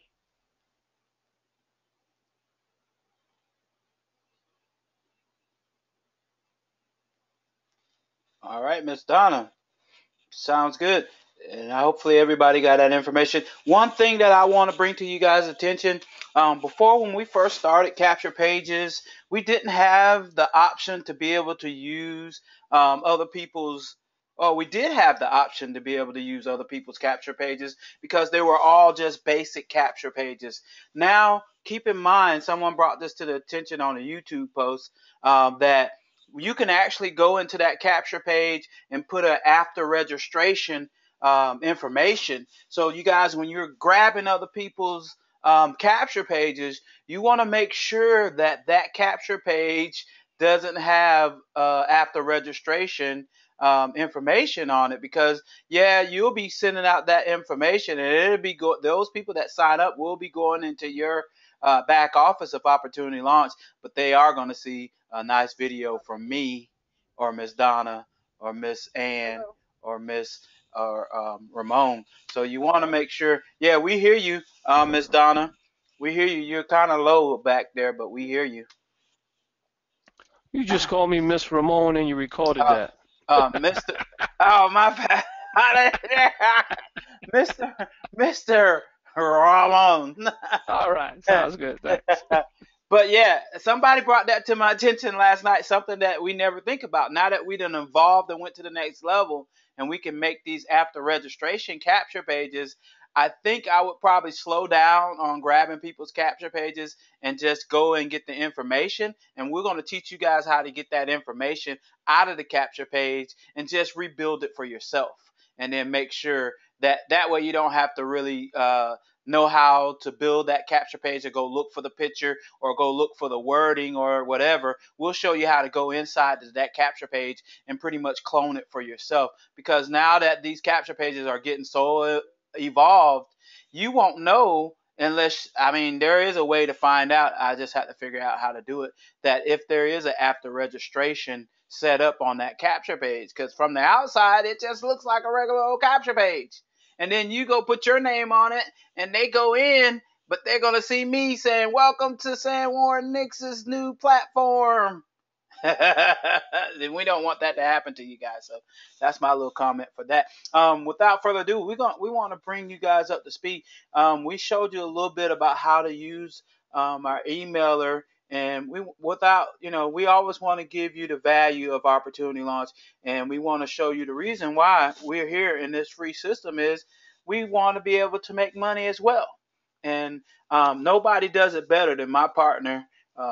All right, Miss Donna. Sounds good. And hopefully everybody got that information. One thing that I want to bring to you guys' attention, before when we first started Capture Pages, we didn't have the option to be able to use other people's Oh, we did have the option to be able to use other people's capture pages because they were all just basic capture pages. Now, keep in mind, someone brought this to the attention on a YouTube post, that you can actually go into that capture page and put an after registration information. So you guys, when you're grabbing other people's capture pages, you want to make sure that that capture page doesn't have after registration information on it, because yeah, you'll be sending out that information and it'll be those people that sign up will be going into your back office of Opportunity Launch, but they are going to see a nice video from me or Miss Donna or Miss Ann or Miss or Ramon. So you want to make sure. Yeah, we hear you, Miss Donna. We hear you. You're kind of low back there, but we hear you. You just called me Miss Ramon and you recorded that. Mr. Oh, my bad. Mr. Ramon. All right, sounds good. Thanks. But yeah, somebody brought that to my attention last night, something that we never think about. Now that we done evolved and went to the next level and we can make these after registration capture pages, I think I would probably slow down on grabbing people's capture pages and just go and get the information. And we're going to teach you guys how to get that information out of the capture page and just rebuild it for yourself. And then make sure that way you don't have to really know how to build that capture page or go look for the picture or go look for the wording or whatever. We'll show you how to go inside that capture page and pretty much clone it for yourself. Because now that these capture pages are getting so evolved, you won't know unless, I mean, there is a way to find out. I just have to figure out how to do it. That if there is an after registration set up on that capture page, because from the outside it just looks like a regular old capture page. And then you go put your name on it and they go in, but they're going to see me saying, "Welcome to Sanborn Nix's new platform." Then we don't want that to happen to you guys. So that's my little comment for that. Without further ado, we want to bring you guys up to speed. We showed you a little bit about how to use our emailer, and we always want to give you the value of Opportunity Launch, and we want to show you the reason why we're here in this free system is we want to be able to make money as well. And nobody does it better than my partner,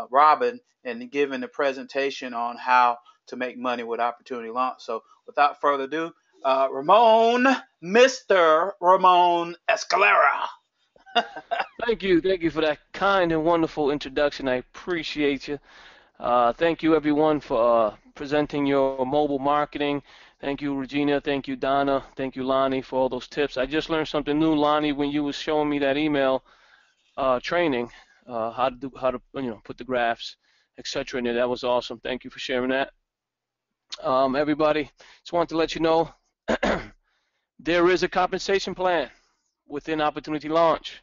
Robin, and giving the presentation on how to make money with Opportunity Launch. So without further ado, Ramon, Mr. Ramon Escalera. Thank you for that kind and wonderful introduction. I appreciate you. Thank you everyone for presenting your mobile marketing. Thank you, Regina. Thank you, Donna. Thank you, Lonnie, for all those tips. I just learned something new, Lonnie, when you was showing me that email training, how to put the graphs, etc. in there. That was awesome. Thank you for sharing that. Everybody, just wanted to let you know there is a compensation plan within Opportunity Launch.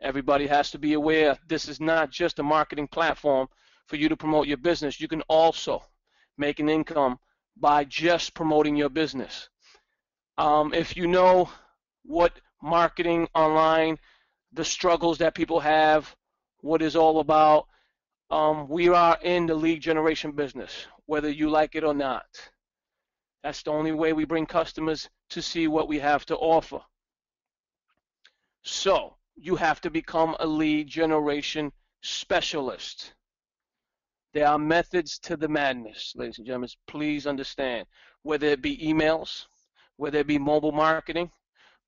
Everybody has to be aware this is not just a marketing platform for you to promote your business. You can also make an income by just promoting your business. If you know what marketing online, the struggles that people have, what it's all about, we are in the lead generation business, whether you like it or not. That's the only way we bring customers to see what we have to offer. So you have to become a lead generation specialist. There are methods to the madness, ladies and gentlemen. Please understand, whether it be emails, whether it be mobile marketing,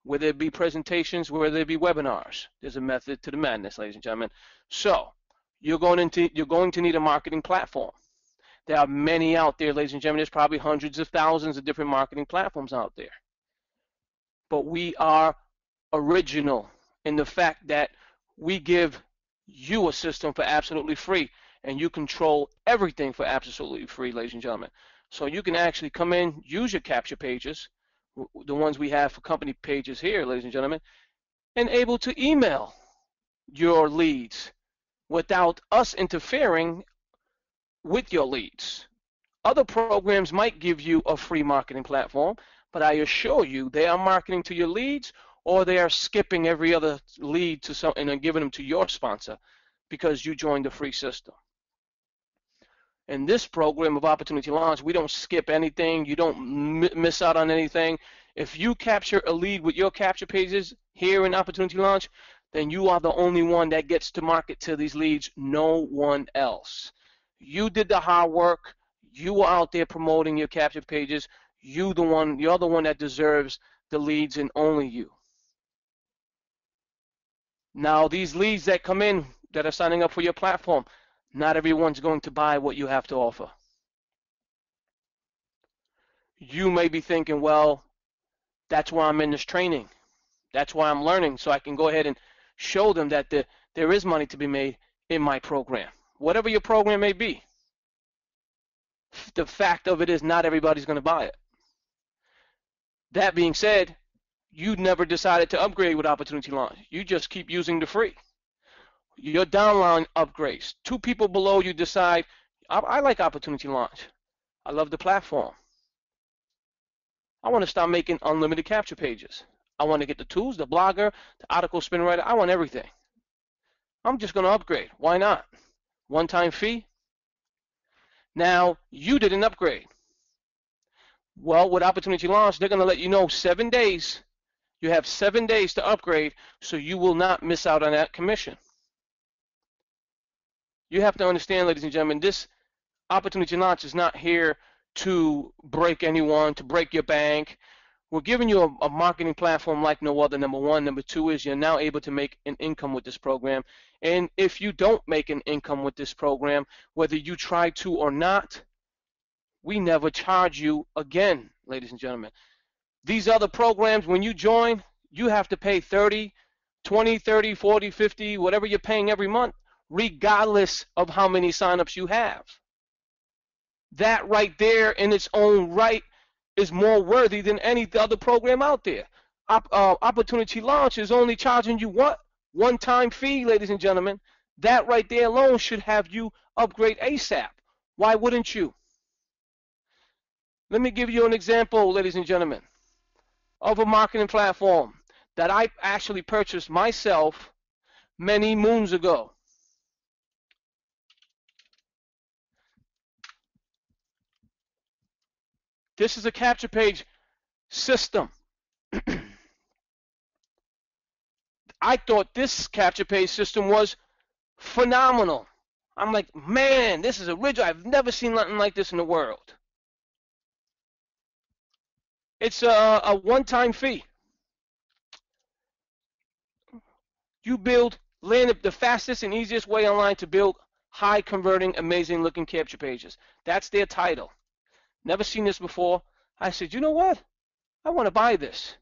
whether it be presentations, whether it be webinars, there's a method to the madness, ladies and gentlemen. So you're going to need a marketing platform. There are many out there, ladies and gentlemen. There's probably hundreds of thousands of different marketing platforms out there. But we are original in the fact that we give you a system for absolutely free, and you control everything for absolutely free, ladies and gentlemen. So you can actually come in, use your capture pages, the ones we have for company pages here, ladies and gentlemen, and able to email your leads without us interfering with your leads. Other programs might give you a free marketing platform, but I assure you they are marketing to your leads, or they are skipping every other lead to some and then giving them to your sponsor because you joined the free system. In this program of Opportunity Launch, we don't skip anything. You don't miss out on anything. If you capture a lead with your capture pages here in Opportunity Launch, then you are the only one that gets to market to these leads, no one else. You did the hard work. You are out there promoting your capture pages. You're the one that deserves the leads, and only you. Now, these leads that come in that are signing up for your platform, not everyone's going to buy what you have to offer. You may be thinking, well, that's why I'm in this training. That's why I'm learning, so I can go ahead and show them that there is money to be made in my program. Whatever your program may be, the fact of it is not everybody's going to buy it. That being said, you never decided to upgrade with Opportunity Launch. You just keep using the free. Your downline upgrades. 2 people below you decide, I like Opportunity Launch. I love the platform. I want to start making unlimited capture pages. I want to get the tools, the blogger, the article spin writer. I want everything. I'm just going to upgrade. Why not? One-time fee. Now, you didn't upgrade. Well, with Opportunity Launch, they're going to let you know 7 days. You have 7 days to upgrade, so you will not miss out on that commission. You have to understand, ladies and gentlemen, this Opportunity Launch is not here to break anyone, to break your bank. We're giving you a marketing platform like no other, number one. Number two is you're now able to make an income with this program. And if you don't make an income with this program, whether you try to or not, we never charge you again, ladies and gentlemen. These other programs, when you join, you have to pay 30, 20, 30, 40, 50, whatever you're paying every month, regardless of how many signups you have. That right there in its own right is more worthy than any other program out there. Opportunity Launch is only charging you what? One-time fee, ladies and gentlemen. That right there alone should have you upgrade ASAP. Why wouldn't you? Let me give you an example, ladies and gentlemen, of a marketing platform that I actually purchased myself many moons ago. This is a capture page system. I thought this capture page system was phenomenal. I'm like, man, this is original. I've never seen nothing like this in the world. It's a one-time fee. You build the fastest and easiest way online to build high-converting, amazing-looking capture pages. That's their title. Never seen this before. I said, you know what? I want to buy this.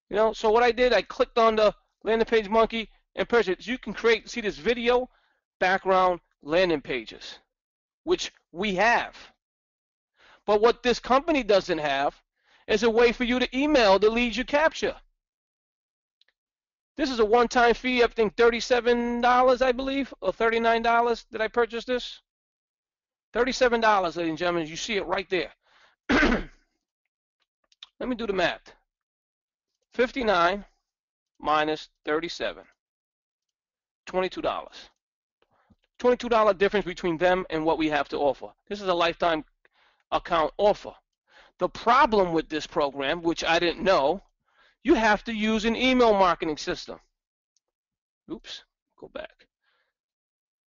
You know, so what I did, I clicked on the landing page monkey and purchased. You can see this video, background, landing pages, which we have. But what this company doesn't have is a way for you to email the leads you capture. This is a one-time fee, I think $37, I believe, or $39 that I purchased this. $37, ladies and gentlemen. You see it right there. Let me do the math. 59 minus 37. $22. $22 difference between them and what we have to offer. This is a lifetime account offer. The problem with this program, which I didn't know, you have to use an email marketing system. Oops, go back.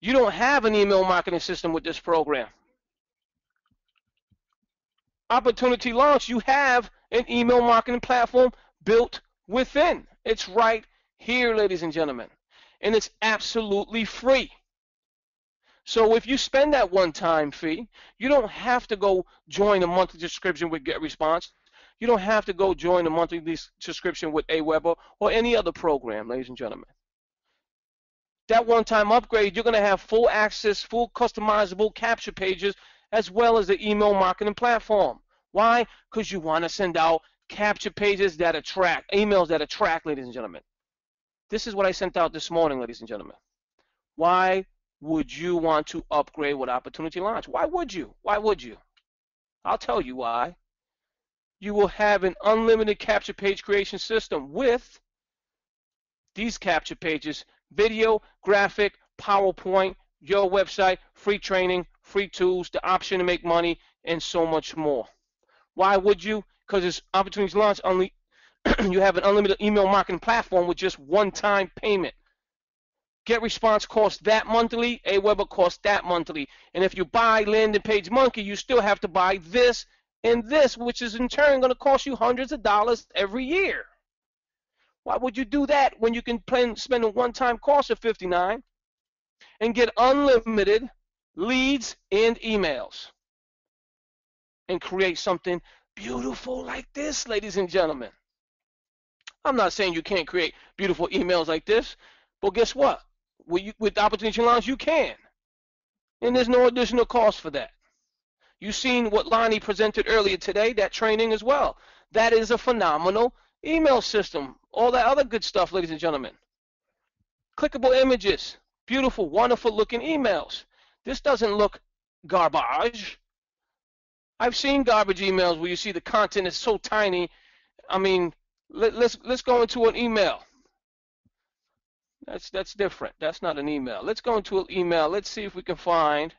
You don't have an email marketing system with this program. Opportunity Launch, you have an email marketing platform built within. It's right here, ladies and gentlemen. And it's absolutely free. So if you spend that one-time fee, you don't have to go join a monthly subscription with GetResponse. You don't have to go join a monthly subscription with Aweber or any other program, ladies and gentlemen. That one-time upgrade, you're going to have full access, full customizable capture pages, as well as the email marketing platform. Why? Because you want to send out capture pages that attract, emails that attract, ladies and gentlemen. This is what I sent out this morning, ladies and gentlemen. Why would you want to upgrade with Opportunity Launch? Why would you? Why would you? I'll tell you why. You will have an unlimited capture page creation system with these capture pages: video, graphic, PowerPoint, your website, free training, free tools, the option to make money, and so much more. Why would you? Because it's opportunities launch only. You have an unlimited email marketing platform with just one-time payment. Get Response costs that monthly. Aweber costs that monthly. And if you buy Landing Page Monkey, you still have to buy this and this, which is in turn going to cost you hundreds of dollars every year. Why would you do that when you can spend a one-time cost of $59 and get unlimited leads and emails and create something beautiful like this, ladies and gentlemen? I'm not saying you can't create beautiful emails like this, but guess what? With Opportunity Launch, you can. And there's no additional cost for that. You've seen what Lonnie presented earlier today, that training as well. That is a phenomenal email system. All that other good stuff, ladies and gentlemen. Clickable images, beautiful, wonderful looking emails. This doesn't look garbage. I've seen garbage emails where you see the content is so tiny. I mean, let's go into an email. That's different. That's not an email. Let's go into an email. Let's see if we can find.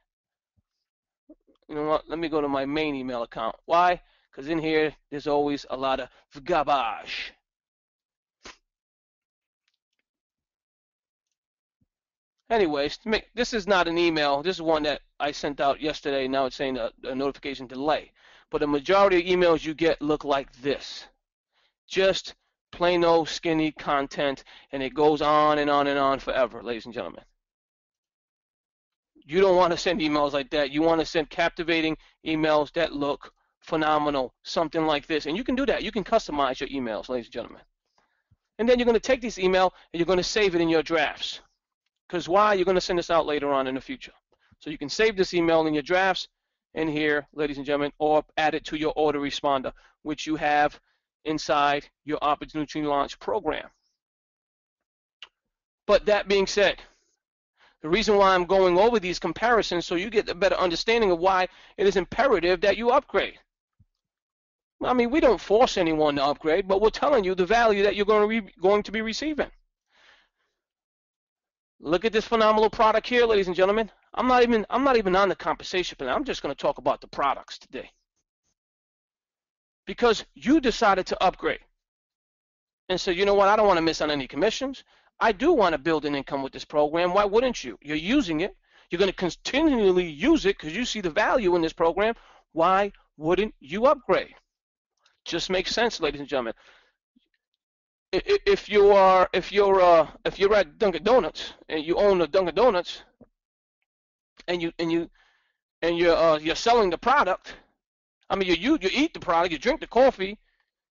You know what? Let me go to my main email account. Why? Because in here there's always a lot of garbage. Anyways, this is not an email. This is one that I sent out yesterday. Now it's saying a notification delay. But the majority of emails you get look like this. Just plain old skinny content, and it goes on and on and on forever, ladies and gentlemen. You don't want to send emails like that. You want to send captivating emails that look phenomenal, something like this. And you can do that. You can customize your emails, ladies and gentlemen. And then you're going to take this email and you're going to save it in your drafts. Because why? You're going to send this out later on in the future. So you can save this email in your drafts in here, ladies and gentlemen, or add it to your autoresponder, which you have inside your Opportunity Launch program. But that being said, the reason why I'm going over these comparisons so you get a better understanding of why it is imperative that you upgrade. I mean, we don't force anyone to upgrade, but we're telling you the value that you're going to be receiving. Look at this phenomenal product here, ladies and gentlemen. I'm not even on the compensation plan. I'm just going to talk about the products today. Because you decided to upgrade and say, you know what, I don't want to miss on any commissions. I do want to build an income with this program. Why wouldn't you? You're using it. You're going to continually use it because you see the value in this program. Why wouldn't you upgrade? Just makes sense, ladies and gentlemen. If you're at Dunkin' Donuts and you own a Dunkin' Donuts and you're selling the product. I mean, you eat the product, you drink the coffee,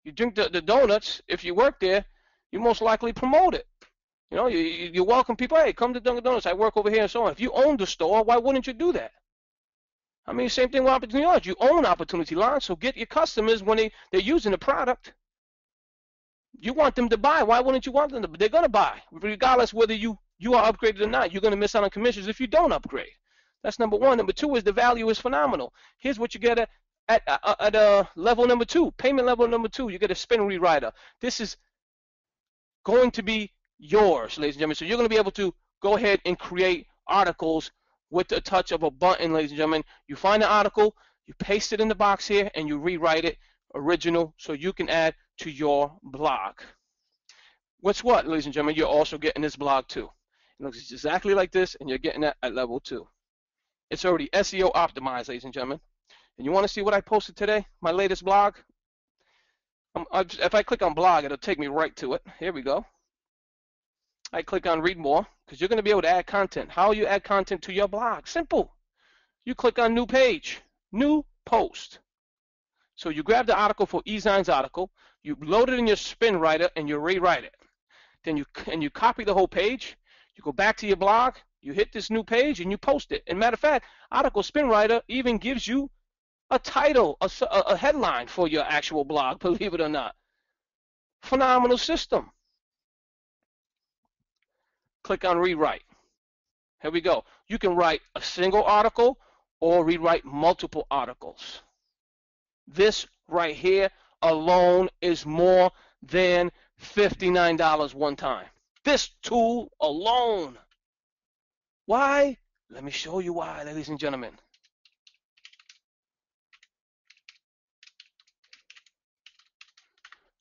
you drink the donuts. If you work there, you most likely promote it. You know, you welcome people. Hey, come to Dunkin' Donuts. I work over here and so on. If you own the store, why wouldn't you do that? I mean, same thing with Opportunity Launch. You own Opportunity Launch, so get your customers when they're using the product. You want them to buy. Why wouldn't you want them to? They're going to buy, regardless whether you are upgraded or not. You're going to miss out on commissions if you don't upgrade. That's number one. Number two is the value is phenomenal. Here's what you get at level number 2, payment level number 2. You get a spin rewriter. This is going to be yours, ladies and gentlemen. So you're going to be able to go ahead and create articles with the touch of a button, ladies and gentlemen. You find the article, you paste it in the box here, and you rewrite it original so you can add to your blog. What's what, ladies and gentlemen? You're also getting this blog too. It looks exactly like this, and you're getting that at level 2. It's already SEO optimized, ladies and gentlemen. And you want to see what I posted today? My latest blog? If I click on blog, it'll take me right to it. Here we go. I click on read more because you're going to be able to add content. How you add content to your blog? Simple. You click on new page, new post. So you grab the article for eZine's article, you load it in your spin writer, and you rewrite it. Then you copy the whole page. You go back to your blog, you hit this new page, and you post it. And matter of fact, Article Spin Writer even gives you a title, a headline for your actual blog, believe it or not. Phenomenal system. Click on rewrite. Here we go. You can write a single article or rewrite multiple articles. This right here alone is more than $59 one time. This tool alone. Why? Let me show you why, ladies and gentlemen.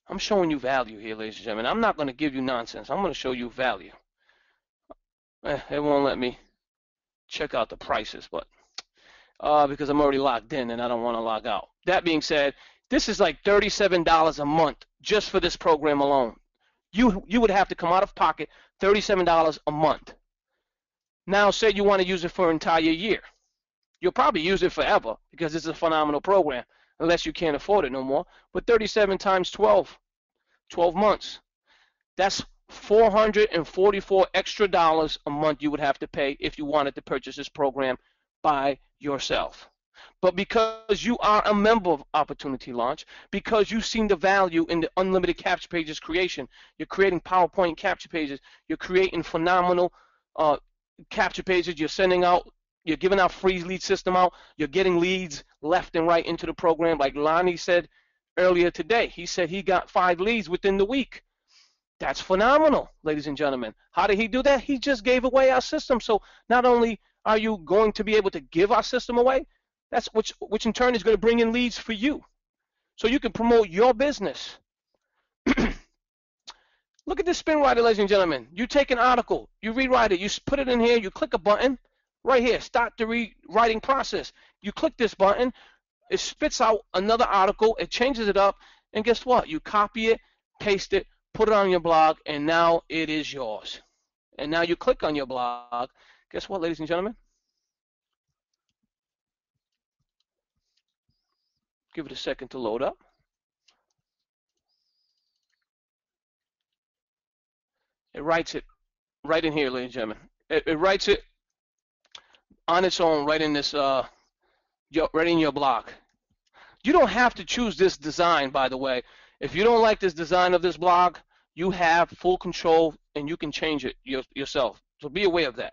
I'm showing you value here, ladies and gentlemen. I'm not going to give you nonsense. I'm going to show you value. It won't let me check out the prices, but because I'm already logged in and I don't want to log out. That being said, this is like $37 a month just for this program alone. You would have to come out of pocket $37 a month. Now, say you want to use it for an entire year. You'll probably use it forever because it's a phenomenal program, unless you can't afford it no more. But 37 times 12 months. That's $444 extra a month you would have to pay if you wanted to purchase this program by yourself. But because you are a member of Opportunity Launch, because you've seen the value in the unlimited capture pages creation, you're creating PowerPoint capture pages, you're creating phenomenal capture pages, you're giving out free lead system out, you're getting leads left and right into the program. Like Lonnie said earlier today, he said he got 5 leads within the week. That's phenomenal, ladies and gentlemen. How did he do that? He just gave away our system. So not only are you going to be able to give our system away, that's which in turn is going to bring in leads for you. So you can promote your business. Look at this spin writer, ladies and gentlemen. You take an article, you rewrite it, you put it in here, you click a button right here, start the rewriting process. You click this button, it spits out another article, it changes it up, and guess what? You copy it, paste it, put it on your blog, and now it is yours. And now you click on your blog. Guess what, ladies and gentlemen? Give it a second to load up. It writes it right in here, ladies and gentlemen. It writes it on its own right in this, right in your blog. You don't have to choose this design, by the way. If you don't like this design of this blog, you have full control and you can change it yourself. So be aware of that.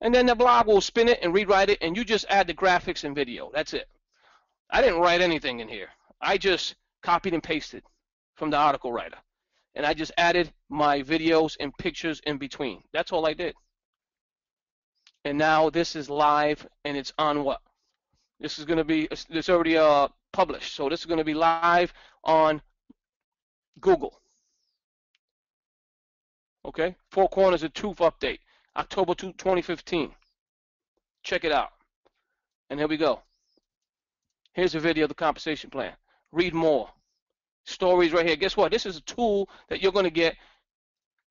And then the blog will spin it and rewrite it, and you just add the graphics and video. That's it. I didn't write anything in here. I just copied and pasted from the article writer. And I just added my videos and pictures in between. That's all I did. And now this is live, and it's on what? This is going to be, it's already published. So this is going to be live on Google. Okay? 4 Corners of Truth update, October 2, 2015. Check it out. And here we go. Here's a video of the compensation plan. Read more. Stories right here. Guess what? This is a tool that you're going to get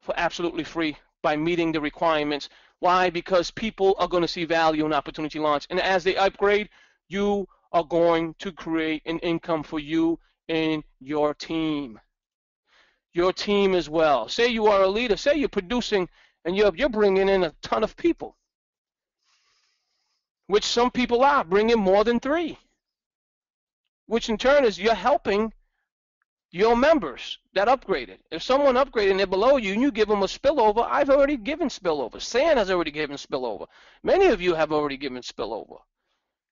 for absolutely free by meeting the requirements. Why? Because people are going to see value in Opportunity Launch. And as they upgrade, you are going to create an income for you and your team. Your team as well. Say you are a leader. Say you're producing and you're bringing in a ton of people, which some people are bringing more than 3, which in turn is you're helping your members that upgraded. If someone upgraded and they're below you and you give them a spillover, I've already given spillover. San has already given spillover. Many of you have already given spillover.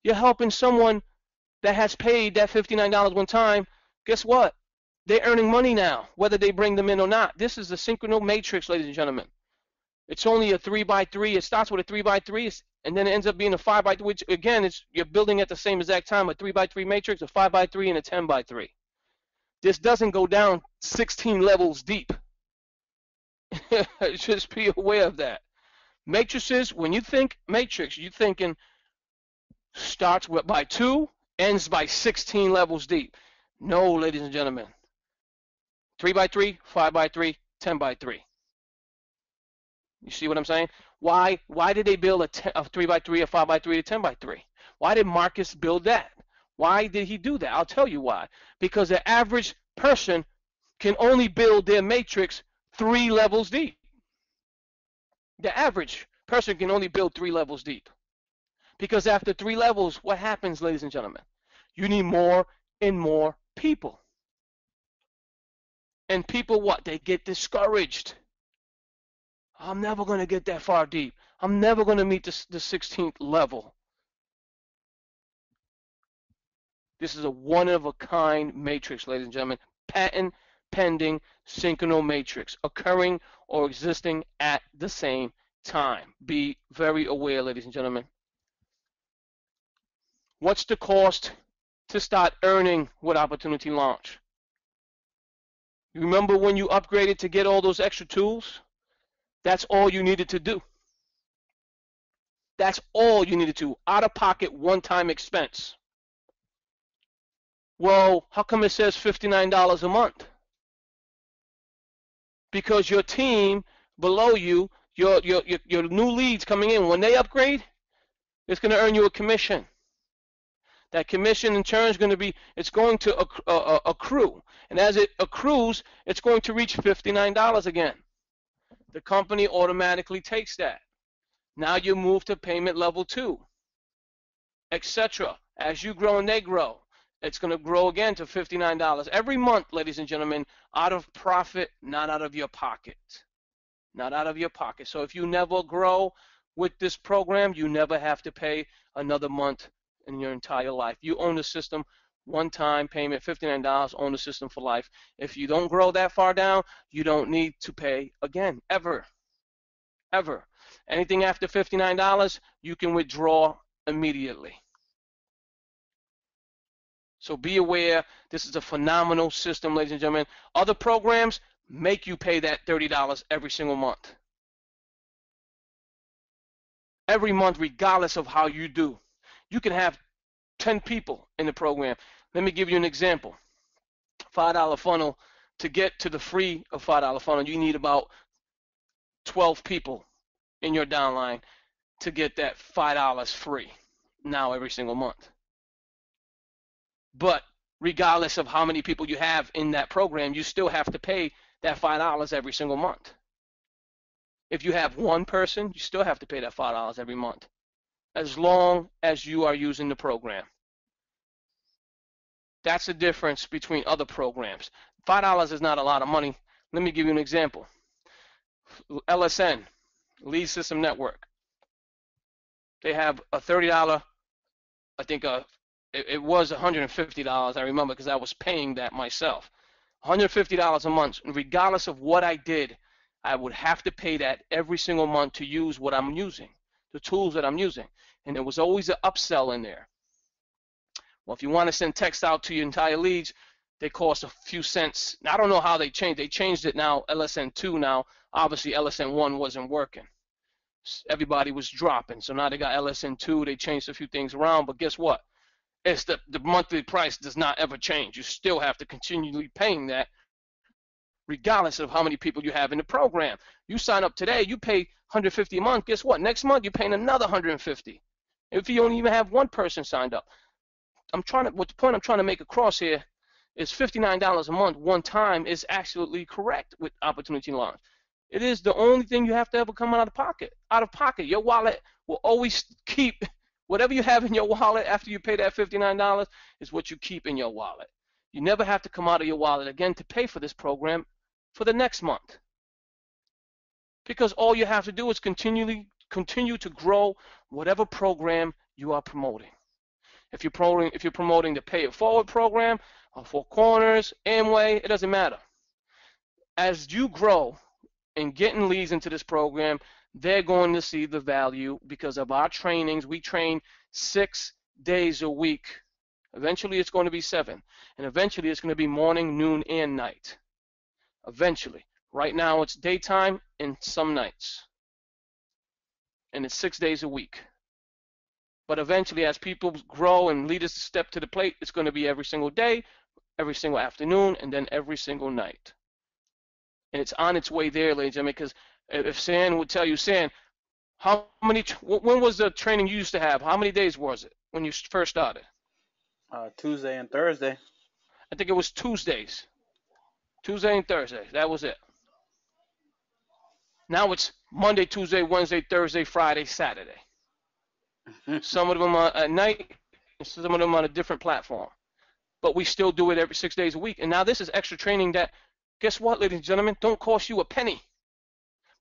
You're helping someone that has paid that $59 one time. Guess what? They're earning money now, whether they bring them in or not. This is the Synchrono Matrix, ladies and gentlemen. It's only a 3x3. It starts with a 3x3, and then it ends up being a 5x3, which, again, you're building at the same exact time, a 3x3 matrix, a 5x3, and a 10x3. This doesn't go down 16 levels deep. Just be aware of that. Matrices, when you think matrix, you're thinking starts by 2, ends by 16 levels deep. No, ladies and gentlemen. 3x3, 5x3, 10x3. You see what I'm saying? Why did they build a 3x3, a 5x3, a 10x3? Why did Marcus build that? Why did he do that? I'll tell you why. Because the average person can only build their matrix 3 levels deep. The average person can only build 3 levels deep. Because after 3 levels, what happens, ladies and gentlemen? You need more and more people. And people, what? They get discouraged. I'm never going to get that far deep. I'm never going to meet the 16th level. This is a one-of-a-kind matrix, ladies and gentlemen. Patent pending synchronal matrix, occurring or existing at the same time. Be very aware, ladies and gentlemen. What's the cost to start earning with Opportunity Launch? You remember when you upgraded to get all those extra tools? That's all you needed to do. That's all you needed to. Out-of-pocket, one-time expense. Well, how come it says $59 a month? Because your team below you, your new leads coming in, when they upgrade, it's going to earn you a commission. That commission in turn is going to be, it's going to accrue. And as it accrues, it's going to reach $59 again. The company automatically takes that. Now you move to payment level 2, etc. As you grow and they grow, it's going to grow again to $59 every month, ladies and gentlemen, out of profit, not out of your pocket. Not out of your pocket. So if you never grow with this program, you never have to pay another month in your entire life. You own the system, one-time payment, $59, own the system for life. If you don't grow that far down, you don't need to pay again, ever. Ever. Anything after $59, you can withdraw immediately. So be aware, this is a phenomenal system, ladies and gentlemen. Other programs make you pay that $30 every single month. Every month, regardless of how you do. You can have 10 people in the program. Let me give you an example. $5 funnel. To get to the free of $5 funnel, you need about 12 people in your downline to get that $5 free now every single month. But regardless of how many people you have in that program, you still have to pay that $5 every single month. If you have one person, you still have to pay that $5 every month, as long as you are using the program. That's the difference between other programs. $5 is not a lot of money. Let me give you an example. LSN, Lead System Network. They have a $30, I think it was $150, I remember, because I was paying that myself. $150 a month, and regardless of what I did, I would have to pay that every single month to use what I'm using, the tools that I'm using. And there was always an upsell in there. Well, if you want to send text out to your entire leads, they cost a few cents. Now, I don't know how they changed. They changed it now, LSN2 now. Obviously, LSN1 wasn't working. Everybody was dropping. So now they got LSN2. They changed a few things around. But guess what? It's the monthly price does not ever change. You still have to continually paying that regardless of how many people you have in the program. You sign up today, you pay $150 a month. Guess what? Next month, you're paying another $150. If you only even have one person signed up. What the point I'm trying to make across here is $59 a month one time is absolutely correct with Opportunity Launch. It is the only thing you have to ever come out of pocket. Out of pocket. Your wallet will always keep whatever you have in your wallet after you pay that $59 is what you keep in your wallet. You never have to come out of your wallet again to pay for this program for the next month. Because all you have to do is continue to grow whatever program you are promoting. If you're promoting the Pay It Forward program, or Four Corners, Amway, it doesn't matter. As you grow and getting leads into this program, they're going to see the value because of our trainings. We train 6 days a week. Eventually, it's going to be 7. And eventually, it's going to be morning, noon, and night. Eventually. Right now, it's daytime and some nights. And it's 6 days a week. But eventually, as people grow and leaders step to the plate, it's going to be every single day, every single afternoon, and then every single night. And it's on its way there, ladies and gentlemen, because if San would tell you, San, when was the training you used to have? How many days was it when you first started? Tuesday and Thursday. I think it was Tuesdays. Tuesday and Thursday. That was it. Now it's Monday, Tuesday, Wednesday, Thursday, Friday, Saturday. Some of them are at night, and some of them on a different platform. But we still do it every 6 days a week. And now this is extra training that, guess what, ladies and gentlemen, don't cost you a penny.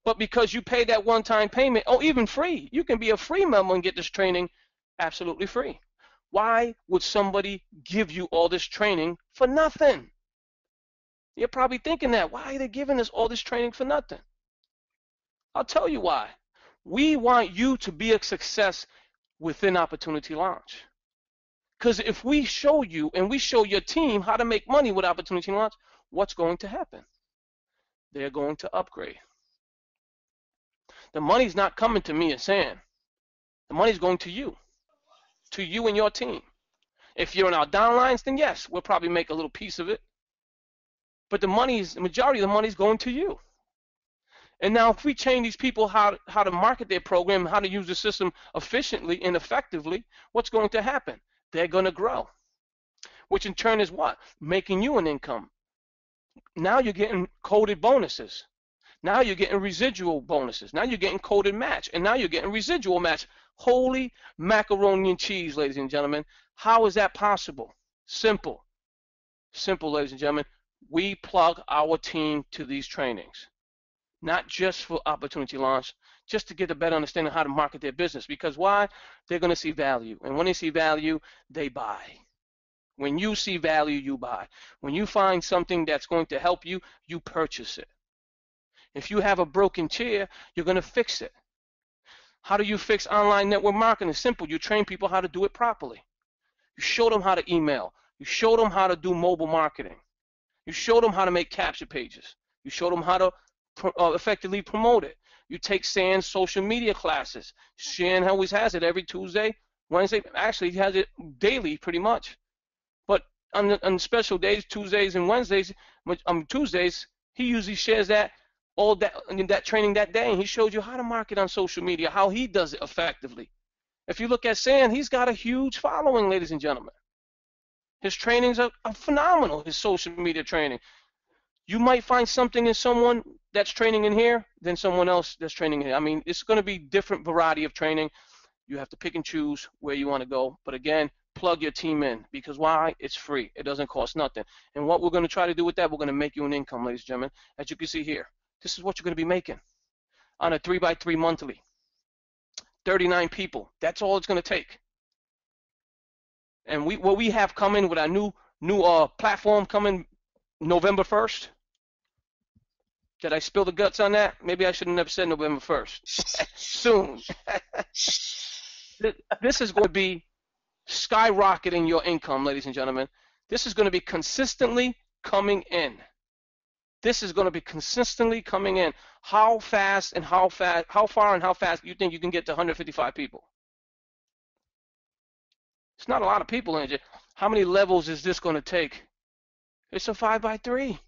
But because you pay that one-time payment, or even free, you can be a free member and get this training absolutely free. Why would somebody give you all this training for nothing? You're probably thinking that. Why are they giving us all this training for nothing? I'll tell you why. We want you to be a success within Opportunity Launch. Because if we show you and we show your team how to make money with Opportunity Launch, what's going to happen? They're going to upgrade. The money's not coming to me and Sam. The money's going to you and your team. If you're in our downlines, then yes, we'll probably make a little piece of it. But the majority of the money is going to you. And now if we train these people how to market their program, how to use the system efficiently and effectively, what's going to happen? They're going to grow, which in turn is what? Making you an income. Now you're getting coded bonuses. Now you're getting residual bonuses. Now you're getting coded match. And now you're getting residual match. Holy macaroni and cheese, ladies and gentlemen. How is that possible? Simple. Simple, ladies and gentlemen. We plug our team to these trainings. Not just for Opportunity Launch, just to get a better understanding of how to market their business. Because why? They're going to see value. And when they see value, they buy. When you see value, you buy. When you find something that's going to help you, you purchase it. If you have a broken chair, you're going to fix it. How do you fix online network marketing? It's simple. You train people how to do it properly. You show them how to email. You show them how to do mobile marketing. You show them how to make capture pages. You show them how to effectively promote it. You take Sam's social media classes. Shan always has it every Tuesday, Wednesday. Actually, he has it daily pretty much. But on special days, Tuesdays and Wednesdays, Tuesdays, he usually shares that training that day, and he shows you how to market on social media, how he does it effectively. If you look at Sam, he's got a huge following, ladies and gentlemen. His trainings are phenomenal, his social media training. You might find something in someone that's training in here than someone else that's training in here. I mean, it's going to be different variety of training. You have to pick and choose where you want to go. But again, plug your team in, because why? It's free. It doesn't cost nothing. And what we're going to try to do with that, we're going to make you an income, ladies and gentlemen. As you can see here, this is what you're going to be making on a 3x3 monthly. 39 people. That's all it's going to take. And what we have coming with our new platform coming November 1st. Did I spill the guts on that? Maybe I should have never said November 1st. Soon. This is going to be skyrocketing your income, ladies and gentlemen. This is going to be consistently coming in. This is going to be consistently coming in. How far and how fast you think you can get to 155 people? It's not a lot of people in it. How many levels is this going to take? It's a 5x3.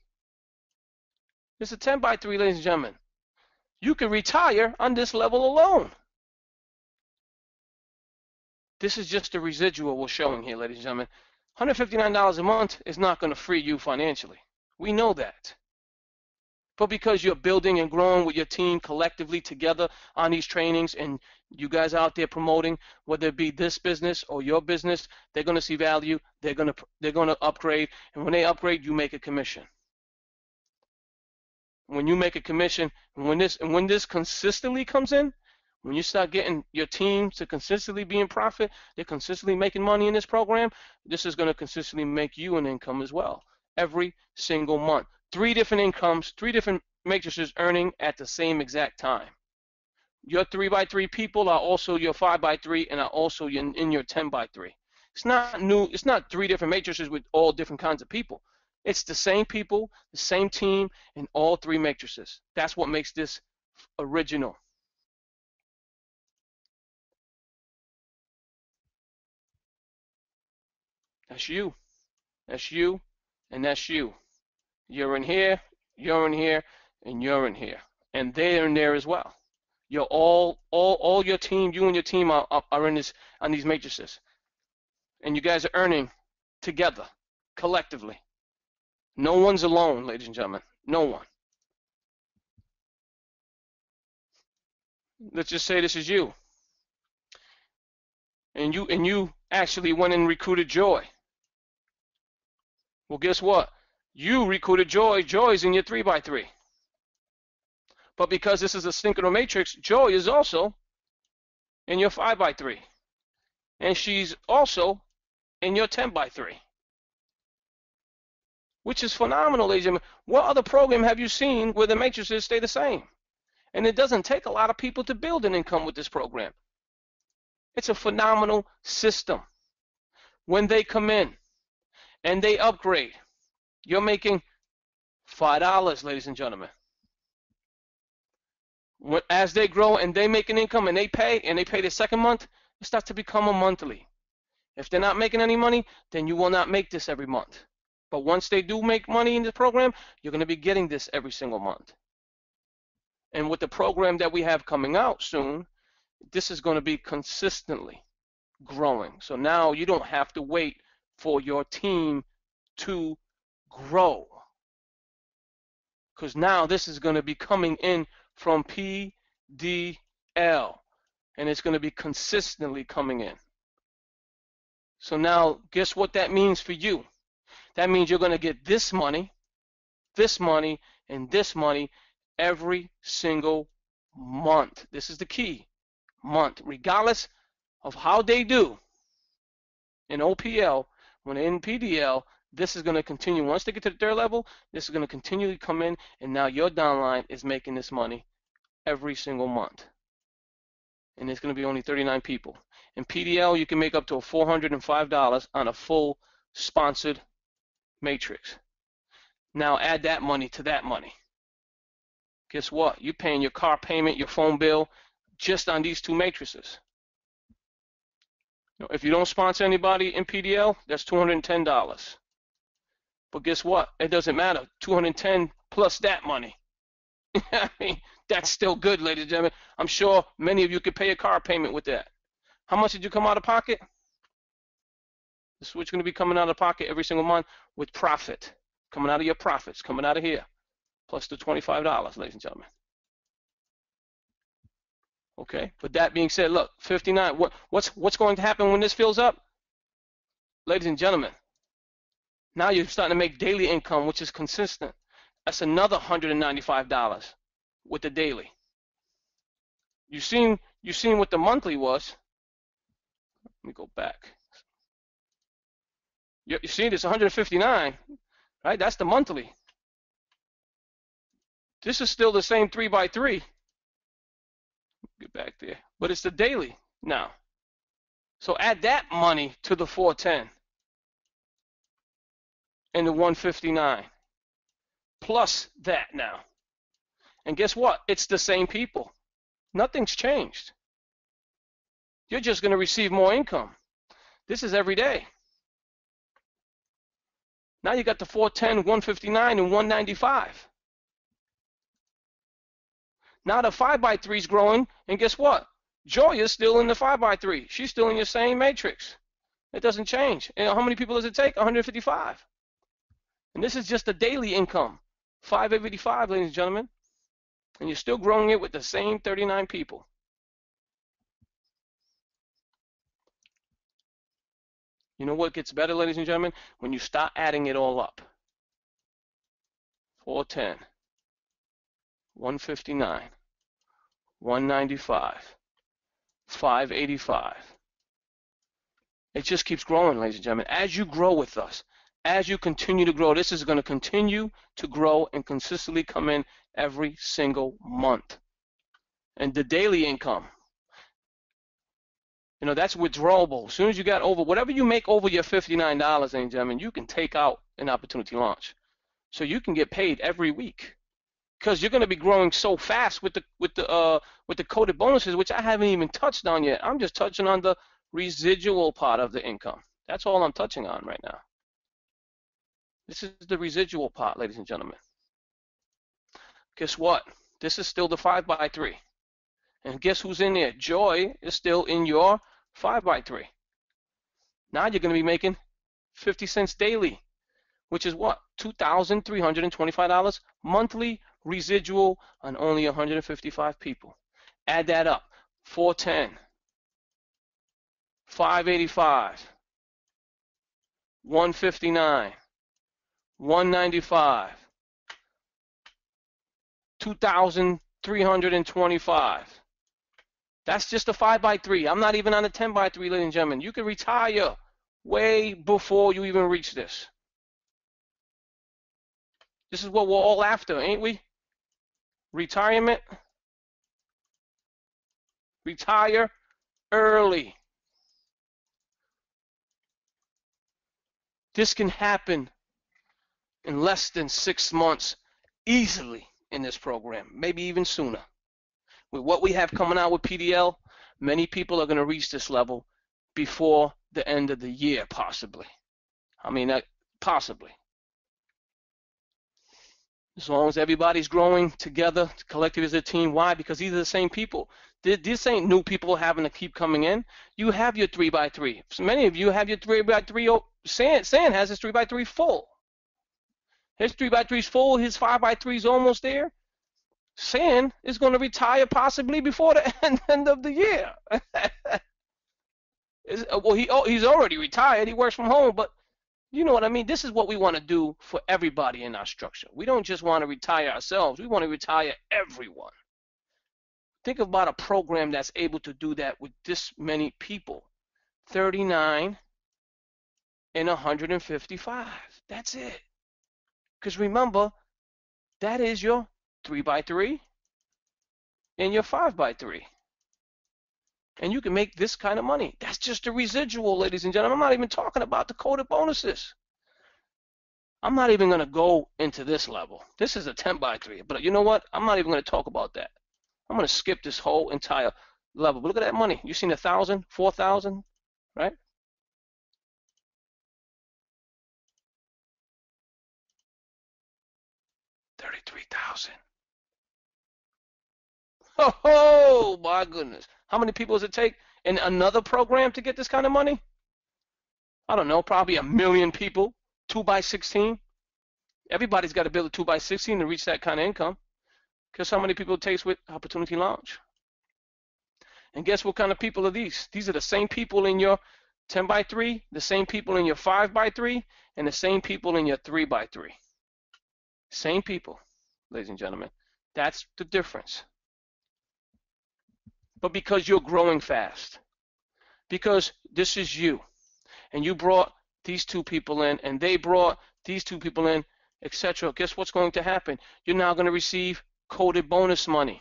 It's a 10x3, ladies and gentlemen. You can retire on this level alone. This is just the residual we're showing here, ladies and gentlemen. $159 a month is not going to free you financially. We know that. But because you're building and growing with your team collectively together on these trainings, and you guys out there promoting, whether it be this business or your business, they're going to see value. They're going to upgrade, and when they upgrade, you make a commission. When you make a commission, and when this consistently comes in, when you start getting your team to consistently be in profit, they're consistently making money in this program, this is going to consistently make you an income as well every single month. 3 different incomes, 3 different matrices earning at the same exact time. Your 3x3 people are also your 5x3 and are also in your 10x3. It's not new. It's not 3 different matrices with all different kinds of people. It's the same people, the same team, in all 3 matrices. That's what makes this original. That's you. That's you, and that's you. You're in here, you're in here, and you're in here. And they're in there as well. You're all your team, you and your team are in this, on these matrices. And you guys are earning together, collectively. No one's alone, ladies and gentlemen. No one. Let's just say this is you. And you actually went and recruited Joy. Well, guess what? You recruited Joy. Joy's in your 3x3. But because this is a synchronous matrix, Joy is also in your 5x3. And she's also in your 10x3. Which is phenomenal, ladies and gentlemen. What other program have you seen where the matrices stay the same? And it doesn't take a lot of people to build an income with this program. It's a phenomenal system. When they come in and they upgrade, you're making $5, ladies and gentlemen. As they grow and they make an income and they pay the second month, it starts to become a monthly. If they're not making any money, then you will not make this every month. But once they do make money in the program, you're going to be getting this every single month. And with the program that we have coming out soon, this is going to be consistently growing. So now you don't have to wait for your team to grow, because now this is going to be coming in from PDL, and it's going to be consistently coming in. So now guess what that means for you? That means you're going to get this money, and this money every single month. This is the key. Month, regardless of how they do in OPL, when in PDL, this is going to continue. Once they get to the third level, this is going to continually come in, and now your downline is making this money every single month. And it's going to be only 39 people. In PDL, you can make up to $405 on a full sponsored matrix. Now add that money to that money. Guess what? You're paying your car payment, your phone bill, just on these two matrices. If you don't sponsor anybody in PDL, that's $210. But guess what? It doesn't matter. $210 plus that money. I mean, that's still good, ladies and gentlemen. I'm sure many of you could pay a car payment with that. How much did you come out of pocket? This is what's going to be coming out of pocket every single month with profit. Coming out of your profits, coming out of here. Plus the $25, ladies and gentlemen. Okay, but that being said, look, 59. What's going to happen when this fills up? Ladies and gentlemen, now you're starting to make daily income, which is consistent. That's another $195 with the daily. You seen what the monthly was. Let me go back. You see, this 159, right? That's the monthly. This is still the same 3x3. Get back there, but it's the daily now. So add that money to the 410 and the 159 plus that now, and guess what? It's the same people. Nothing's changed. You're just going to receive more income. This is every day. Now you got the 410, 159, and 195. Now the 5x3 is growing, and guess what? Joy is still in the 5x3. She's still in your same matrix. It doesn't change. And how many people does it take? 155. And this is just the daily income. 585, ladies and gentlemen. And you're still growing it with the same 39 people. You know what gets better, ladies and gentlemen? When you start adding it all up. 410, 159, 195, 585. It just keeps growing, ladies and gentlemen. As you grow with us, as you continue to grow, this is going to continue to grow and consistently come in every single month. And the daily income, you know, that's withdrawable. As soon as you got over, whatever you make over your $59, ladies and gentlemen, you can take out an opportunity launch. So you can get paid every week, because you're going to be growing so fast with the coded bonuses, which I haven't even touched on yet. I'm just touching on the residual part of the income. That's all I'm touching on right now. This is the residual part, ladies and gentlemen. Guess what? This is still the 5x3. And guess who's in there? Joy is still in your 5x3. Now you're going to be making 50 cents daily, which is what? $2,325 monthly residual on only 155 people. Add that up. 410, 585, 159, 195, 2,325. That's just a 5x3. I'm not even on a 10x3, ladies and gentlemen. You can retire way before you even reach this. This is what we're all after, ain't we? Retirement Retire early. This can happen in less than 6 months easily in this program, maybe even sooner. With what we have coming out with PDL, many people are going to reach this level before the end of the year, possibly. I mean, possibly. As long as everybody's growing together, collective as a team. Why? Because these are the same people. This ain't new people having to keep coming in. You have your 3x3. So many of you have your 3x3. San has his 3x3 full. His 3x3 is full. His 5x3 is almost there. San is going to retire possibly before the end of the year. Well, he's already retired. He works from home, but you know what I mean? This is what we want to do for everybody in our structure. We don't just want to retire ourselves. We want to retire everyone. Think about a program that's able to do that with this many people. 39 and 155. That's it. Because remember, that is your 3x3 and your 5x3. And you can make this kind of money. That's just the residual, ladies and gentlemen. I'm not even talking about the coded bonuses. I'm not even going to go into this level. This is a 10x3. But you know what? I'm not even going to talk about that. I'm going to skip this whole entire level. But look at that money. You seen 1,000, 4,000, right? $33,000. Oh, my goodness. How many people does it take in another program to get this kind of money? I don't know, probably 1 million people, 2x16. Everybody's got to build a 2x16 to reach that kind of income. Guess how many people it takes with Opportunity Launch? And guess what kind of people are these? These are the same people in your 10x3, the same people in your 5x3, and the same people in your 3x3. Same people, ladies and gentlemen. That's the difference. But because you're growing fast, because this is you, and you brought these two people in, and they brought these two people in, etc., guess what's going to happen? You're now going to receive coded bonus money.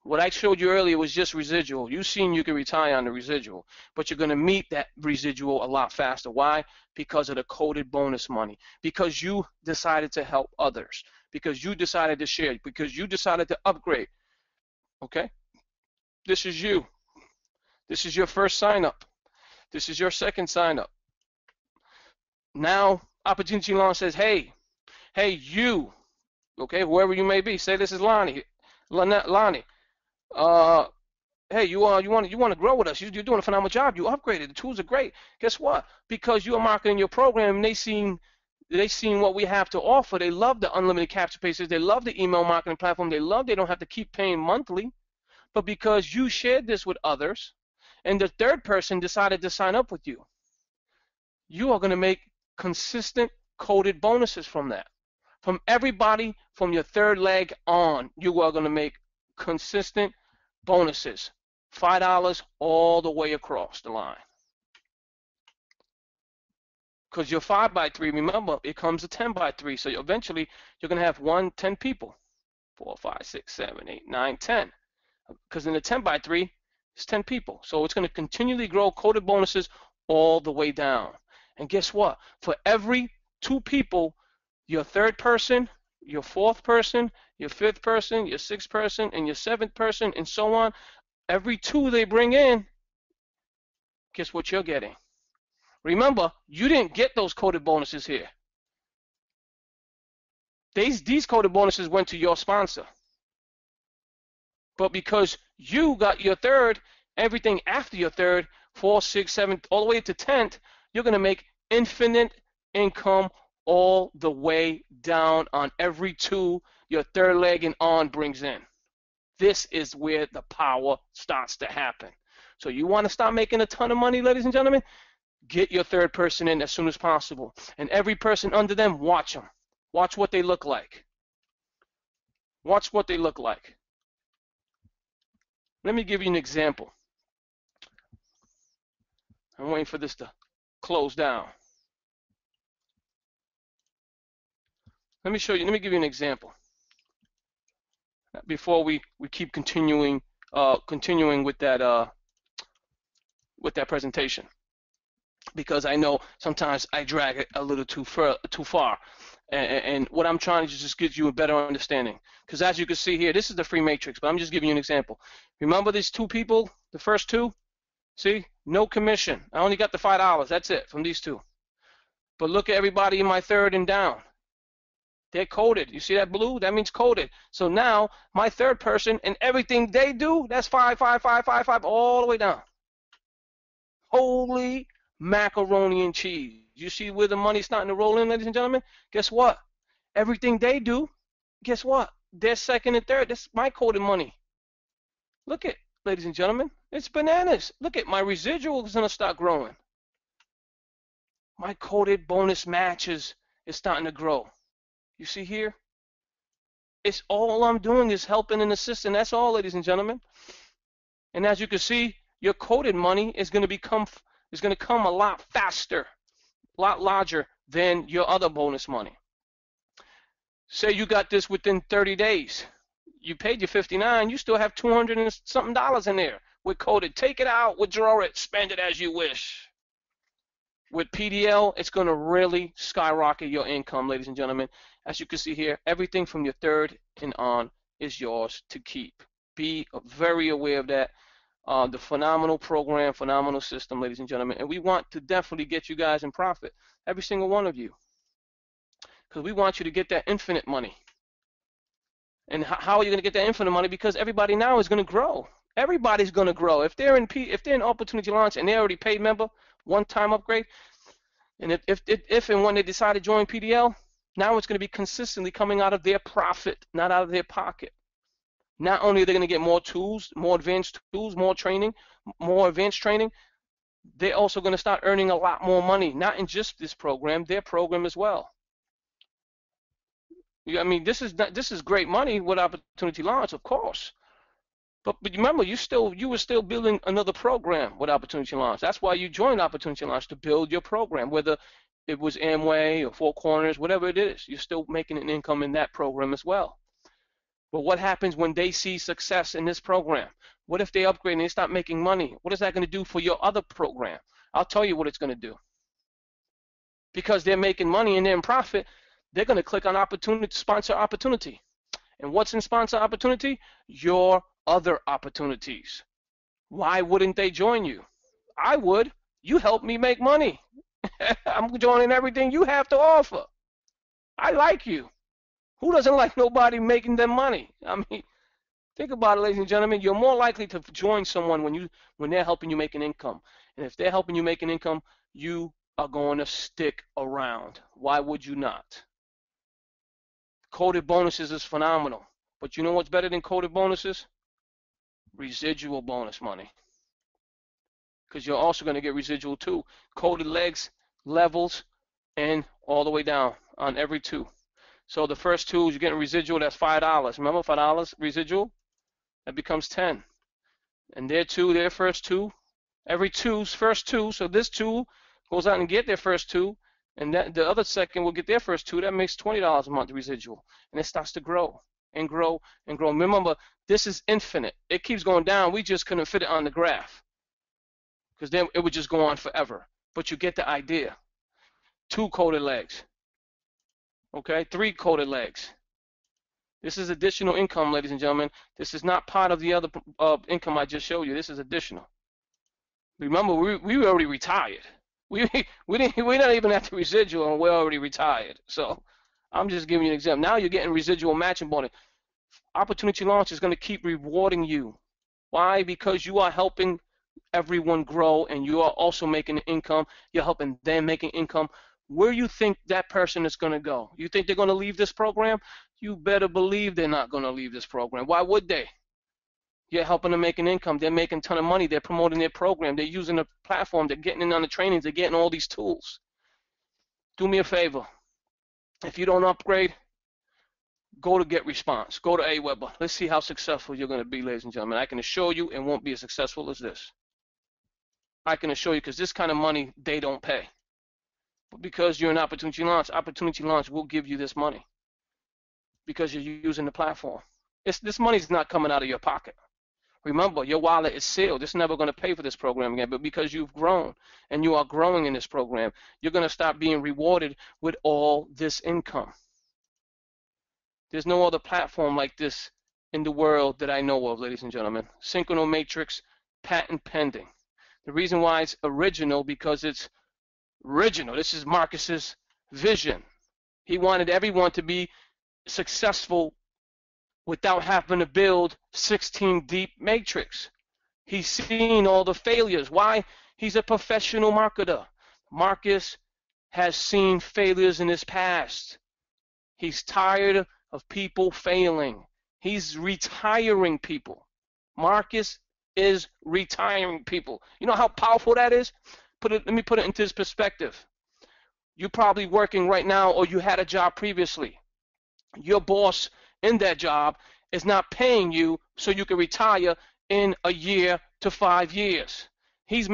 What I showed you earlier was just residual. You've seen you can retire on the residual, but you're going to meet that residual a lot faster. Why? Because of the coded bonus money. Because you decided to help others. Because you decided to share. Because you decided to upgrade. Okay? This is you. This is your first sign up. This is your second sign up. Now, Opportunity Launch says, hey, you, okay, whoever you may be, say this is Lonnie. Hey, you want to grow with us. You're doing a phenomenal job. You upgraded. The tools are great. Guess what? Because you are marketing your program, and they seen what we have to offer. They love the unlimited capture pages. They love the email marketing platform. They don't have to keep paying monthly. But because you shared this with others, and the third person decided to sign up with you, you are going to make consistent coded bonuses from that. From everybody from your third leg on, you are going to make consistent bonuses. $5 all the way across the line. Because your 5x3, remember, it comes a 10x3. So eventually, you're going to have 10 people. 4, 5, 6, 7, 8, 9, 10. Because in the 10x3, it's 10 people. So it's going to continually grow coded bonuses all the way down. And guess what? For every 2 people, your third person, your fourth person, your fifth person, your sixth person, and your seventh person, and so on, every 2 they bring in, guess what you're getting? Remember, you didn't get those coded bonuses here. These coded bonuses went to your sponsor. But because you got your third, everything after your third, 4, 6, 7, all the way to 10th, you're going to make infinite income all the way down on every 2 your third leg and on brings in. This is where the power starts to happen. So you want to start making a ton of money, ladies and gentlemen? Get your third person in as soon as possible. And every person under them, watch them. Watch what they look like. Watch what they look like. Let me give you an example. I'm waiting for this to close down. Let me show you, let me give you an example before we keep continuing continuing with that presentation, because I know sometimes I drag it a little too far. And what I'm trying to just give you a better understanding. Because as you can see here, this is the free matrix, but I'm just giving you an example. Remember these two people, the first two? See, no commission. I only got the $5. That's it from these two. But look at everybody in my third and down. They're coded. You see that blue? That means coded. So now my third person and everything they do, that's 5, 5, 5, 5, 5, all the way down. Holy macaroni and cheese. You see where the money's starting to roll in, ladies and gentlemen? Guess what? Everything they do, guess what? They're second and third. That's my coded money. Look at, ladies and gentlemen, it's bananas. Look at my residual is going to start growing. My coded bonus matches is starting to grow. You see here? It's all I'm doing is helping and assisting. That's all, ladies and gentlemen. And as you can see, your coded money is going to come a lot faster, a lot larger than your other bonus money. Say you got this within 30 days. You paid your $59, you still have $200 and something in there with coded. Take it out, withdraw it, spend it as you wish. With PDL, it's going to really skyrocket your income, ladies and gentlemen. As you can see here, everything from your third and on is yours to keep. Be very aware of that. The phenomenal program, phenomenal system, ladies and gentlemen. And we want to definitely get you guys in profit, every single one of you. Because we want you to get that infinite money. And how are you going to get that infinite money? Because everybody now is going to grow. Everybody's going to grow. If they're in Opportunity Launch and they're already paid member, one-time upgrade, and if and when they decide to join PDL, now it's going to be consistently coming out of their profit, not out of their pocket. Not only are they going to get more tools, more advanced tools, more training, more advanced training, they're also going to start earning a lot more money, not in just this program, their program as well. I mean, this is great money with Opportunity Launch, of course. But remember, you were still building another program with Opportunity Launch. That's why you joined Opportunity Launch, to build your program, whether it was Amway or Four Corners, whatever it is. You're still making an income in that program as well. But what happens when they see success in this program? What if they upgrade and they start making money? What is that going to do for your other program? I'll tell you what it's going to do. Because they're making money and they're in profit, they're going to click on opportunity, sponsor opportunity. And what's in sponsor opportunity? Your other opportunities. Why wouldn't they join you? I would. You help me make money. I'm joining everything you have to offer. I like you. Who doesn't like nobody making them money? I mean, think about it, ladies and gentlemen. You're more likely to join someone when they're helping you make an income. And if they're helping you make an income, you are going to stick around. Why would you not? Coded bonuses is phenomenal. But you know what's better than coded bonuses? Residual bonus money. Because you're also going to get residual too. Coded legs, levels, and all the way down on every two. So the first two, you're getting residual, that's $5. Remember, $5 residual? That becomes 10. And their first two, every two's first two, so this two goes out and get their first two, and the other second will get their first two. That makes $20 a month residual. And it starts to grow and grow and grow. Remember, this is infinite. It keeps going down. We just couldn't fit it on the graph, because then it would just go on forever. But you get the idea. 2 coded legs. Okay, 3 coded legs. This is additional income, ladies and gentlemen. This is not part of the other income I just showed you. This is additional. Remember, we already retired. We're not even at the residual, and we're already retired. So I'm just giving you an example. Now you're getting residual matching bonus. Opportunity Launch is going to keep rewarding you. Why? Because you are helping everyone grow, and you are also making income. You're helping them making income. Where you think that person is going to go? You think they're going to leave this program? You better believe they're not going to leave this program. Why would they? You're helping them make an income. They're making a ton of money. They're promoting their program. They're using the platform. They're getting in on the trainings. They're getting all these tools. Do me a favor. If you don't upgrade, go to Get Response. Go to Aweber. Let's see how successful you're going to be, ladies and gentlemen. I can assure you it won't be as successful as this. I can assure you, because this kind of money, they don't pay. But because you're an Opportunity Launch will give you this money because you're using the platform. This money's not coming out of your pocket. Remember, your wallet is sealed. It's never going to pay for this program again. But because you've grown and you are growing in this program, you're going to start being rewarded with all this income. There's no other platform like this in the world that I know of, ladies and gentlemen. Synchrono Matrix, patent pending. The reason why it's original, because it's original. This is Marcus's vision. He wanted everyone to be successful without having to build 16 deep matrix. He's seen all the failures. Why? He's a professional marketer. Marcus has seen failures in his past. He's tired of people failing. He's retiring people. Marcus is retiring people. You know how powerful that is? Let me put it into this perspective. You're probably working right now, or you had a job previously. Your boss in that job is not paying you so you can retire in a year to 5 years. He's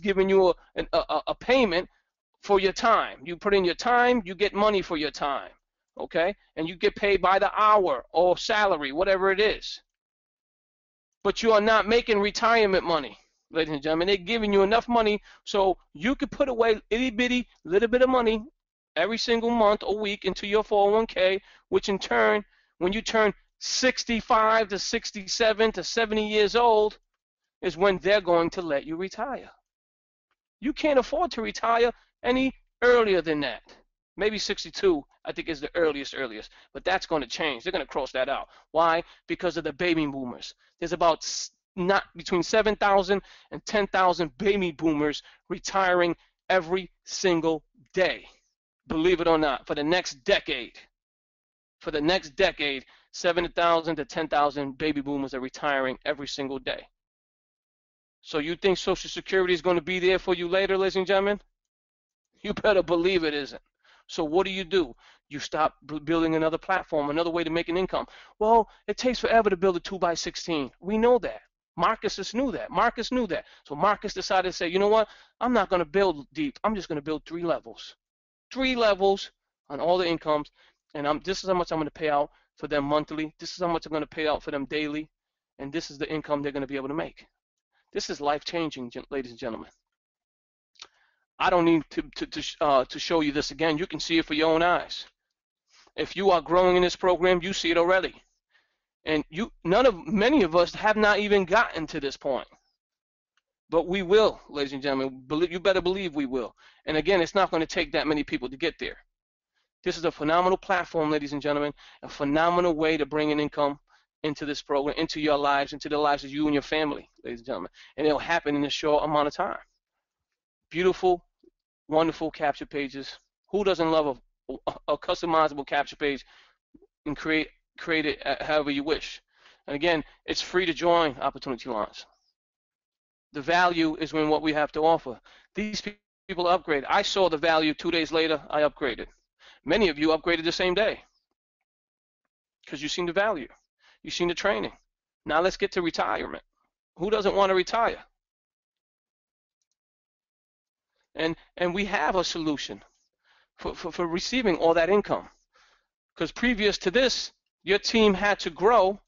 giving you a payment for your time. You put in your time, you get money for your time, okay? And you get paid by the hour or salary, whatever it is. But you are not making retirement money, ladies and gentlemen. They're giving you enough money so you could put away itty bitty little bit of money every single month or week into your 401k, which in turn, when you turn 65 to 67 to 70 years old, is when they're going to let you retire. You can't afford to retire any earlier than that. Maybe 62, I think, is the earliest, but that's going to change. They're going to cross that out. Why? Because of the baby boomers. There's about not between 7,000 and 10,000 baby boomers retiring every single day. Believe it or not, for the next decade. For the next decade, 7,000 to 10,000 baby boomers are retiring every single day. So you think Social Security is going to be there for you later, ladies and gentlemen? You better believe it isn't. So what do? You stop building another platform, another way to make an income. Well, it takes forever to build a 2x16. We know that. Marcus knew that. Marcus knew that. So Marcus decided to say, you know what? I'm not going to build deep. I'm just going to build 3 levels. 3 levels on all the incomes. And this is how much I'm going to pay out for them monthly. This is how much I'm going to pay out for them daily. And this is the income they're going to be able to make. This is life-changing, ladies and gentlemen. I don't need to show you this again. You can see it for your own eyes. If you are growing in this program, you see it already. And many of us have not even gotten to this point. But we will, ladies and gentlemen. You better believe we will. And again, it's not going to take that many people to get there. This is a phenomenal platform, ladies and gentlemen, a phenomenal way to bring an income into this program, into your lives, into the lives of you and your family, ladies and gentlemen. And it'll happen in a short amount of time. Beautiful, wonderful capture pages. Who doesn't love a customizable capture page and create it however you wish? And again, it's free to join Opportunity Launch. The value is in what we have to offer. These people upgrade. I saw the value 2 days later. I upgraded. Many of you upgraded the same day because you've seen the value. You've seen the training. Now let's get to retirement. Who doesn't want to retire? And we have a solution for receiving all that income. Because previous to this, your team had to grow.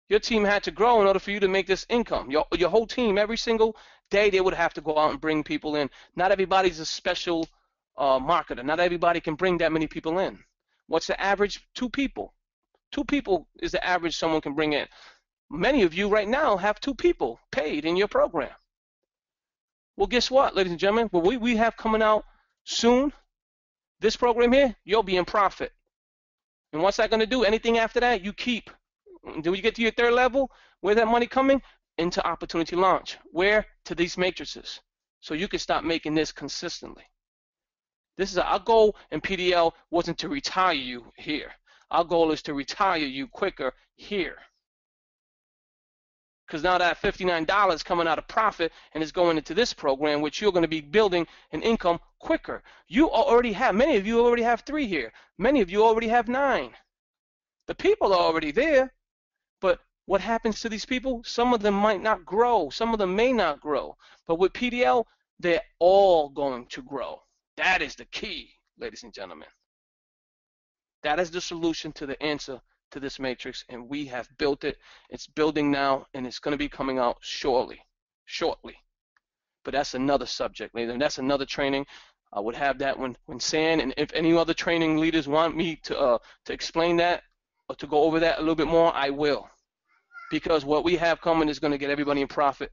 Your team had to grow in order for you to make this income. Your whole team, every single day, they would have to go out and bring people in. Not everybody's a special marketer. Not everybody can bring that many people in. What's the average? 2 people. 2 people is the average someone can bring in. Many of you right now have 2 people paid in your program. Well, guess what, ladies and gentlemen? What we have coming out soon, this program here, you'll be in profit. And what's that going to do? Anything after that, you keep. Do you get to your 3rd level? Where's that money coming? Into Opportunity Launch. Where? To these matrices. So you can start making this consistently. Our goal in PDL wasn't to retire you here. Our goal is to retire you quicker here. Because now that $59 coming out of profit and is going into this program, which you're going to be building an income quicker. Many of you already have 3 here. Many of you already have 9. The people are already there, but what happens to these people? Some of them might not grow. Some of them may not grow. But with PDL, they're all going to grow. That is the key, ladies and gentlemen. That is the solution to the answer to this matrix, and we have built it. It's building now, and it's going to be coming out shortly. But that's another subject, and that's another training. I would have that when San, and if any other training leaders want me to explain that or to go over that a little bit more, I will. Because what we have coming is going to get everybody in profit.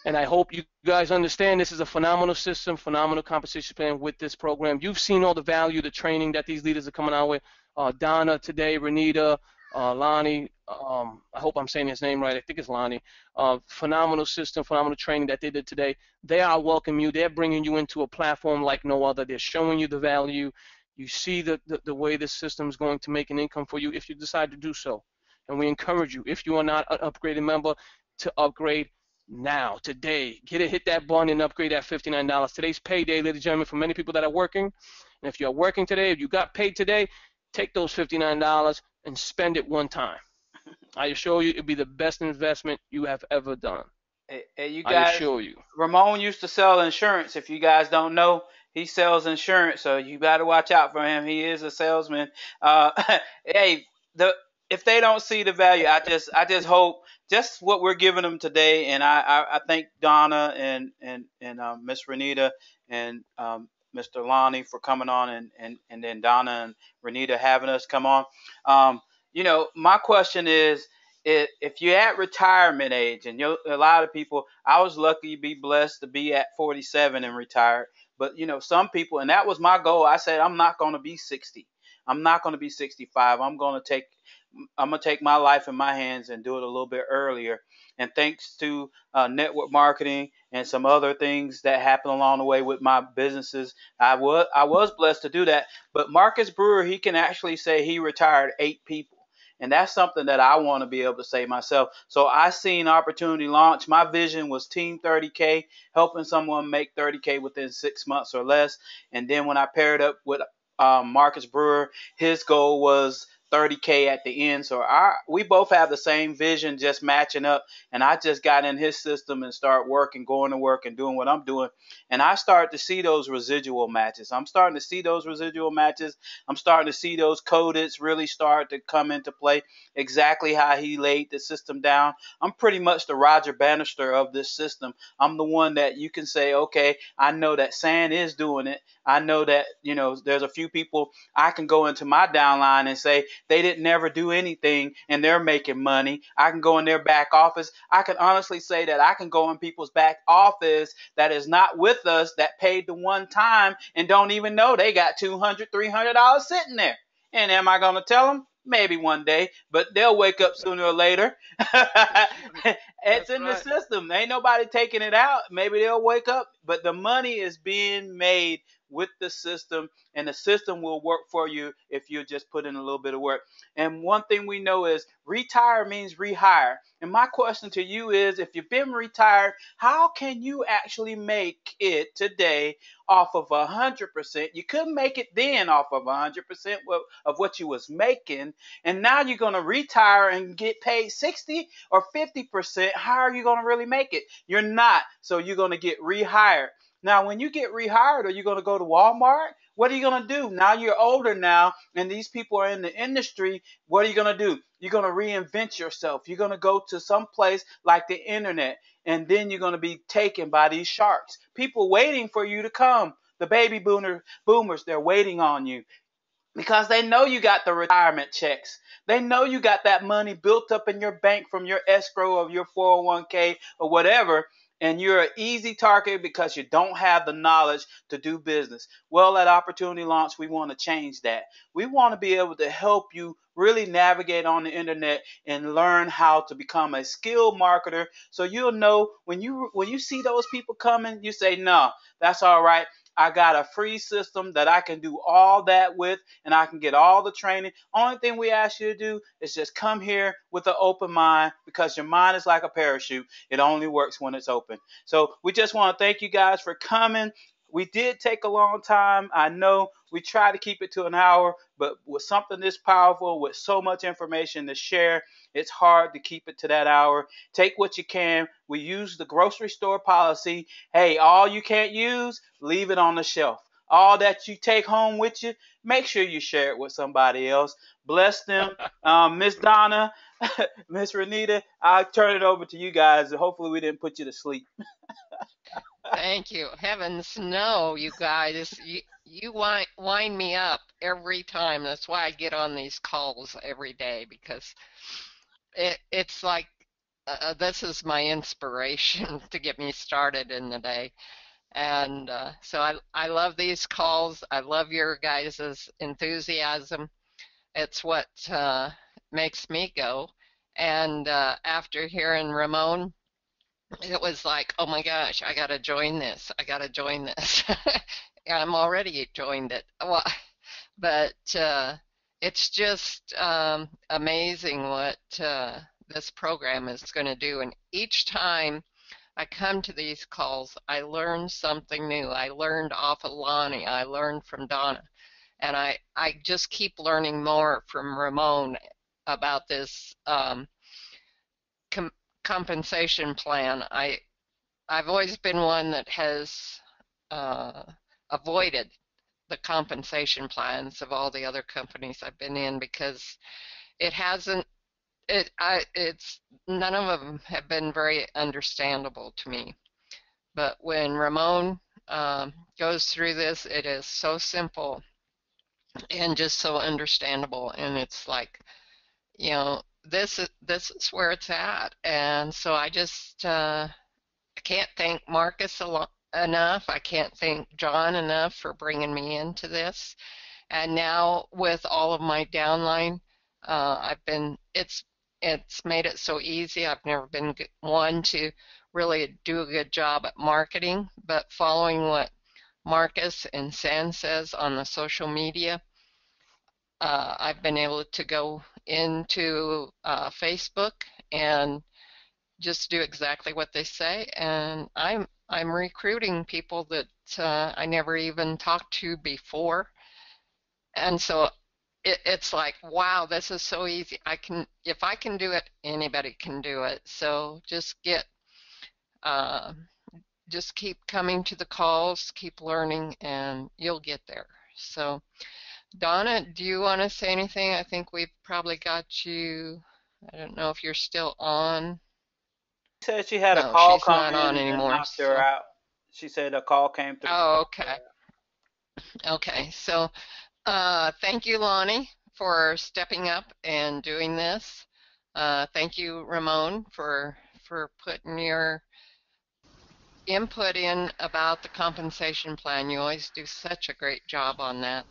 And I hope you guys understand this is a phenomenal system, phenomenal compensation plan with this program. You've seen all the value, the training that these leaders are coming out with. Donna today, Renita, Lonnie, I hope I'm saying his name right. I think it's Lonnie. Phenomenal system, phenomenal training that they did today. They are welcoming you. They're bringing you into a platform like no other. They're showing you the value. You see the way this system is going to make an income for you if you decide to do so. And we encourage you, if you are not an upgraded member, to upgrade now, today. Hit that button and upgrade at $59. Today's payday, ladies and gentlemen, for many people that are working. And if you're working today, if you got paid today, take those $59 and spend it one time. I assure you, it'll be the best investment you have ever done. Hey, you I guys, assure you. Ramon used to sell insurance. If you guys don't know, he sells insurance, so you got to watch out for him. He is a salesman. Hey, if they don't see the value, I just hope just what we're giving them today, and I thank Donna and Miss Renita and Mr. Lonnie for coming on, and then Donna and Renita having us come on. My question is, if you're at retirement age, and a lot of people, I was lucky to be blessed to be at 47 and retired, but some people, and that was my goal. I said I'm not going to be 60. I'm not going to be 65. I'm going to take my life in my hands and do it a little bit earlier. And thanks to network marketing and some other things that happened along the way with my businesses, I was blessed to do that. But Marcus Brewer, he can actually say he retired 8 people. And that's something that I want to be able to say myself. So I seen Opportunity Launch. My vision was Team 30K, helping someone make 30K within 6 months or less. And then when I paired up with Marcus Brewer, his goal was 30K at the end. So we both have the same vision, just matching up. And I just got in his system and start working, going to work and doing what I'm doing. And I start to see those residual matches. I'm starting to see those residual matches. I'm starting to see those codeds really start to come into play, exactly how he laid the system down. I'm pretty much the Roger Bannister of this system. I'm the one that you can say, okay, I know that San is doing it. I know that, there's a few people I can go into my downline and say they didn't never do anything and they're making money. I can go in their back office. I can honestly say that I can go in people's back office that is not with us, that paid the one time and don't even know they got $200, $300 sitting there. And am I going to tell them? Maybe one day, but they'll wake up sooner or later. It's in the system. Ain't nobody taking it out. Maybe they'll wake up, but the money is being made with the system, and the system will work for you if you just put in a little bit of work. And one thing we know is retire means rehire. And my question to you is, if you've been retired, how can you actually make it today off of 100%? You couldn't make it then off of 100% of what you was making, and now you're going to retire and get paid 60 or 50%. How are you going to really make it? You're not. So you're going to get rehired. Now, when you get rehired, are you going to go to Walmart? What are you going to do? Now you're older now, and these people are in the industry. What are you going to do? You're going to reinvent yourself. You're going to go to some place like the internet, and then you're going to be taken by these sharks. People waiting for you to come. The baby boomers, they're waiting on you because they know you got the retirement checks. They know you got that money built up in your bank from your escrow of your 401k or whatever. And you're an easy target because you don't have the knowledge to do business. Well, at Opportunity Launch, we want to change that. We want to be able to help you really navigate on the internet and learn how to become a skilled marketer. So you'll know when you see those people coming, you say, no, that's all right. I got a free system that I can do all that with, and I can get all the training. Only thing we ask you to do is just come here with an open mind, because your mind is like a parachute. It only works when it's open. So we just want to thank you guys for coming. We did take a long time. I know we try to keep it to an hour, but with something this powerful, with so much information to share, it's hard to keep it to that hour. Take what you can. We use the grocery store policy. Hey, all you can't use, leave it on the shelf. all that you take home with you, make sure you share it with somebody else. Bless them. Miss Donna, Miss Renita, I'll turn it over to you guys. Hopefully we didn't put you to sleep. Thank you. Heavens, no, you guys, you wind me up every time. That's why I get on these calls every day because it's like this is my inspiration to get me started in the day. And so I love these calls. I love your guys' enthusiasm. It's what makes me go. And after hearing Ramon, it was like, oh my gosh, I gotta join this. I gotta join this. I'm already joined it. Well, but it's just amazing what this program is going to do. And each time I come to these calls, I learn something new. I learned off of Lonnie. I learned from Donna. And I just keep learning more from Ramon about this compensation plan. I've always been one that has avoided the compensation plans of all the other companies I've been in because it hasn't it's none of them have been very understandable to me. But when Ramon goes through this, it is so simple and just so understandable, and it's like, you know, this is where it's at. And so I just I can't thank Marcus enough. I can't thank John enough for bringing me into this. And now with all of my downline, it's made it so easy. I've never been one to really do a good job at marketing, but following what Marcus and San says on the social media, I've been able to go into Facebook and just do exactly what they say, and I'm recruiting people that I never even talked to before, and so it's like, wow, this is so easy. If I can do it, anybody can do it. So just keep coming to the calls, keep learning, and you'll get there. So, Donna, do you want to say anything? I think we've probably got you. I don't know if you're still on. She said she had a No, call she's come not in on and anymore. knocked her So, out. She said a call came through. oh, okay. Okay. So, thank you, Lonnie, for stepping up and doing this. Thank you, Ramon, for putting your input in about the compensation plan. You always do such a great job on that.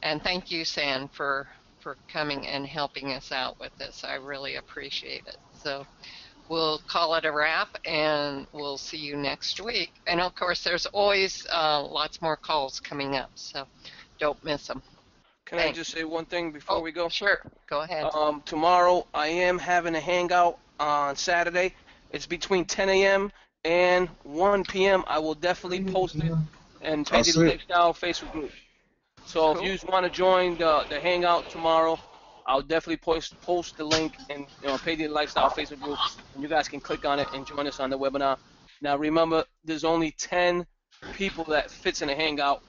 And thank you, San, for coming and helping us out with this. I really appreciate it. So we'll call it a wrap, and we'll see you next week. And of course, there's always lots more calls coming up, so don't miss them. Can I just say one thing before we go? Sure. Go ahead. Tomorrow I am having a hangout on Saturday. It's between 10 a.m. and 1 p.m. I will definitely post it and Pay the Lifestyle Facebook group. So Cool. if you want to join the hangout tomorrow, I'll definitely post the link in Pay the Lifestyle Facebook group, and you guys can click on it and join us on the webinar. Now remember, there's only 10 people that fits in the hangout.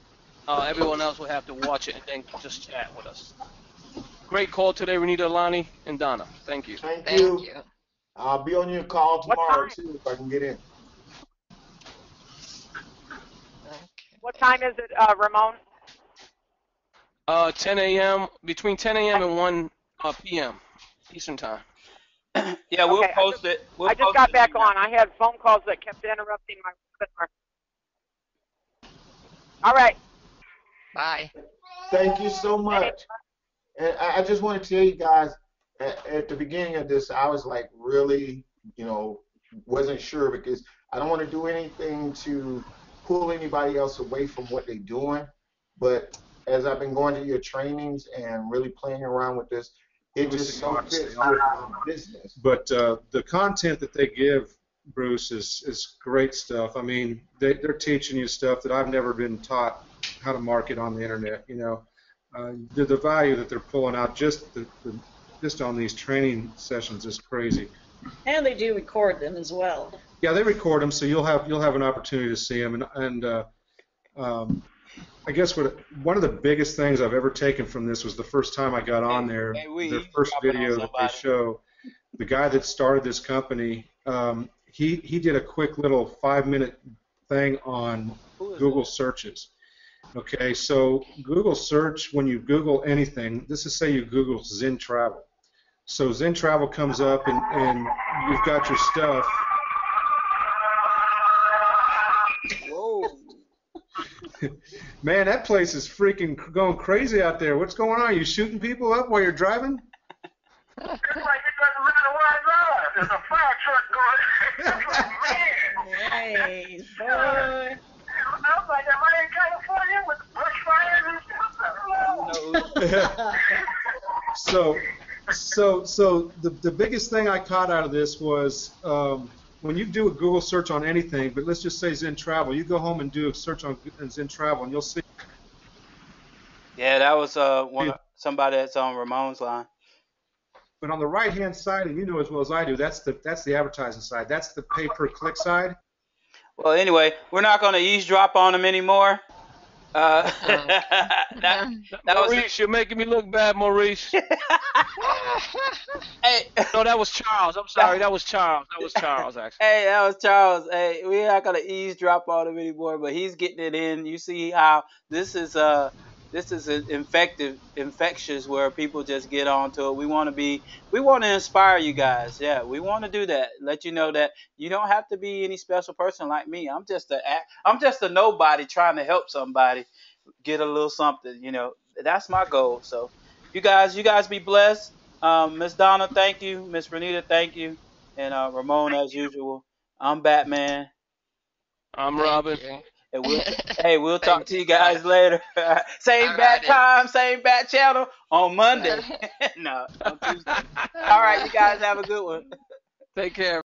Everyone else will have to watch it and then just chat with us. Great call today, Renita, Lonnie, and Donna. Thank you. Thank Thank you. you. I'll be on your call tomorrow time? too if I can get in. Okay. What time is it, Ramon? 10 a.m. between 10 a.m. and 1 p.m. Eastern time. Yeah, we'll Okay, post it. We'll I just post got it back tomorrow. on. I had phone calls that kept interrupting my webinar. All right. Bye. Thank you so much. And I just want to tell you guys, at the beginning of this, I was like really, wasn't sure because I don't want to do anything to pull anybody else away from what they're doing. With as I've been going to your trainings and really playing around with this, it just so fits with my business. But the content that they give, Bruce, is great stuff. I mean, they're teaching you stuff that I've never been taught how to market on the internet. The value that they're pulling out just on these training sessions is crazy. And they do record them as well. Yeah, they record them, so you'll have an opportunity to see them. And I guess one of the biggest things I've ever taken from this was the first time I got on there. Their first video that they show, the guy that started this company, he did a quick little 5-minute thing on Google searches. Okay, so Google search, when you Google anything, this is, say you Google Zen Travel. So Zen Travel comes up and you've got your stuff. Whoa. Man, that place is freaking going crazy out there. What's going on? Are you shooting people up while you're driving? It's like it doesn't matter where I drive. There's a fire truck going. Man. Nice, boy. I'm like, am I in California with bushfires and stuff? So the biggest thing I caught out of this was when you do a Google search on anything, but let's just say Zen Travel, you go home and do a search on Zen Travel, and you'll see. Yeah, that was somebody that's on Ramon's line. But on the right-hand side, and you know as well as I do, that's the advertising side. That's the pay-per-click side. Well, anyway, we're not going to eavesdrop on them anymore. That Maurice, you're making me look bad, Maurice. Hey, No, that was Charles. I'm sorry, that was Charles. That was Charles, actually. hey, that was Charles. Hey, we're not going to eavesdrop on him anymore, but he's getting it in. You see how this is infectious where people just get onto it. We want to inspire you guys. Yeah, we want to do that. Let you know that you don't have to be any special person like me. I'm just a nobody trying to help somebody get a little something. You know, that's my goal. So, you guys be blessed. Miss Donna, thank you. Miss Renita, thank you. And Ramon, as usual. I'm Batman. I'm Robin. And we'll talk to you guys later. Same bat time, same bat channel on Monday. No, on Tuesday. All right, you guys have a good one. Take care.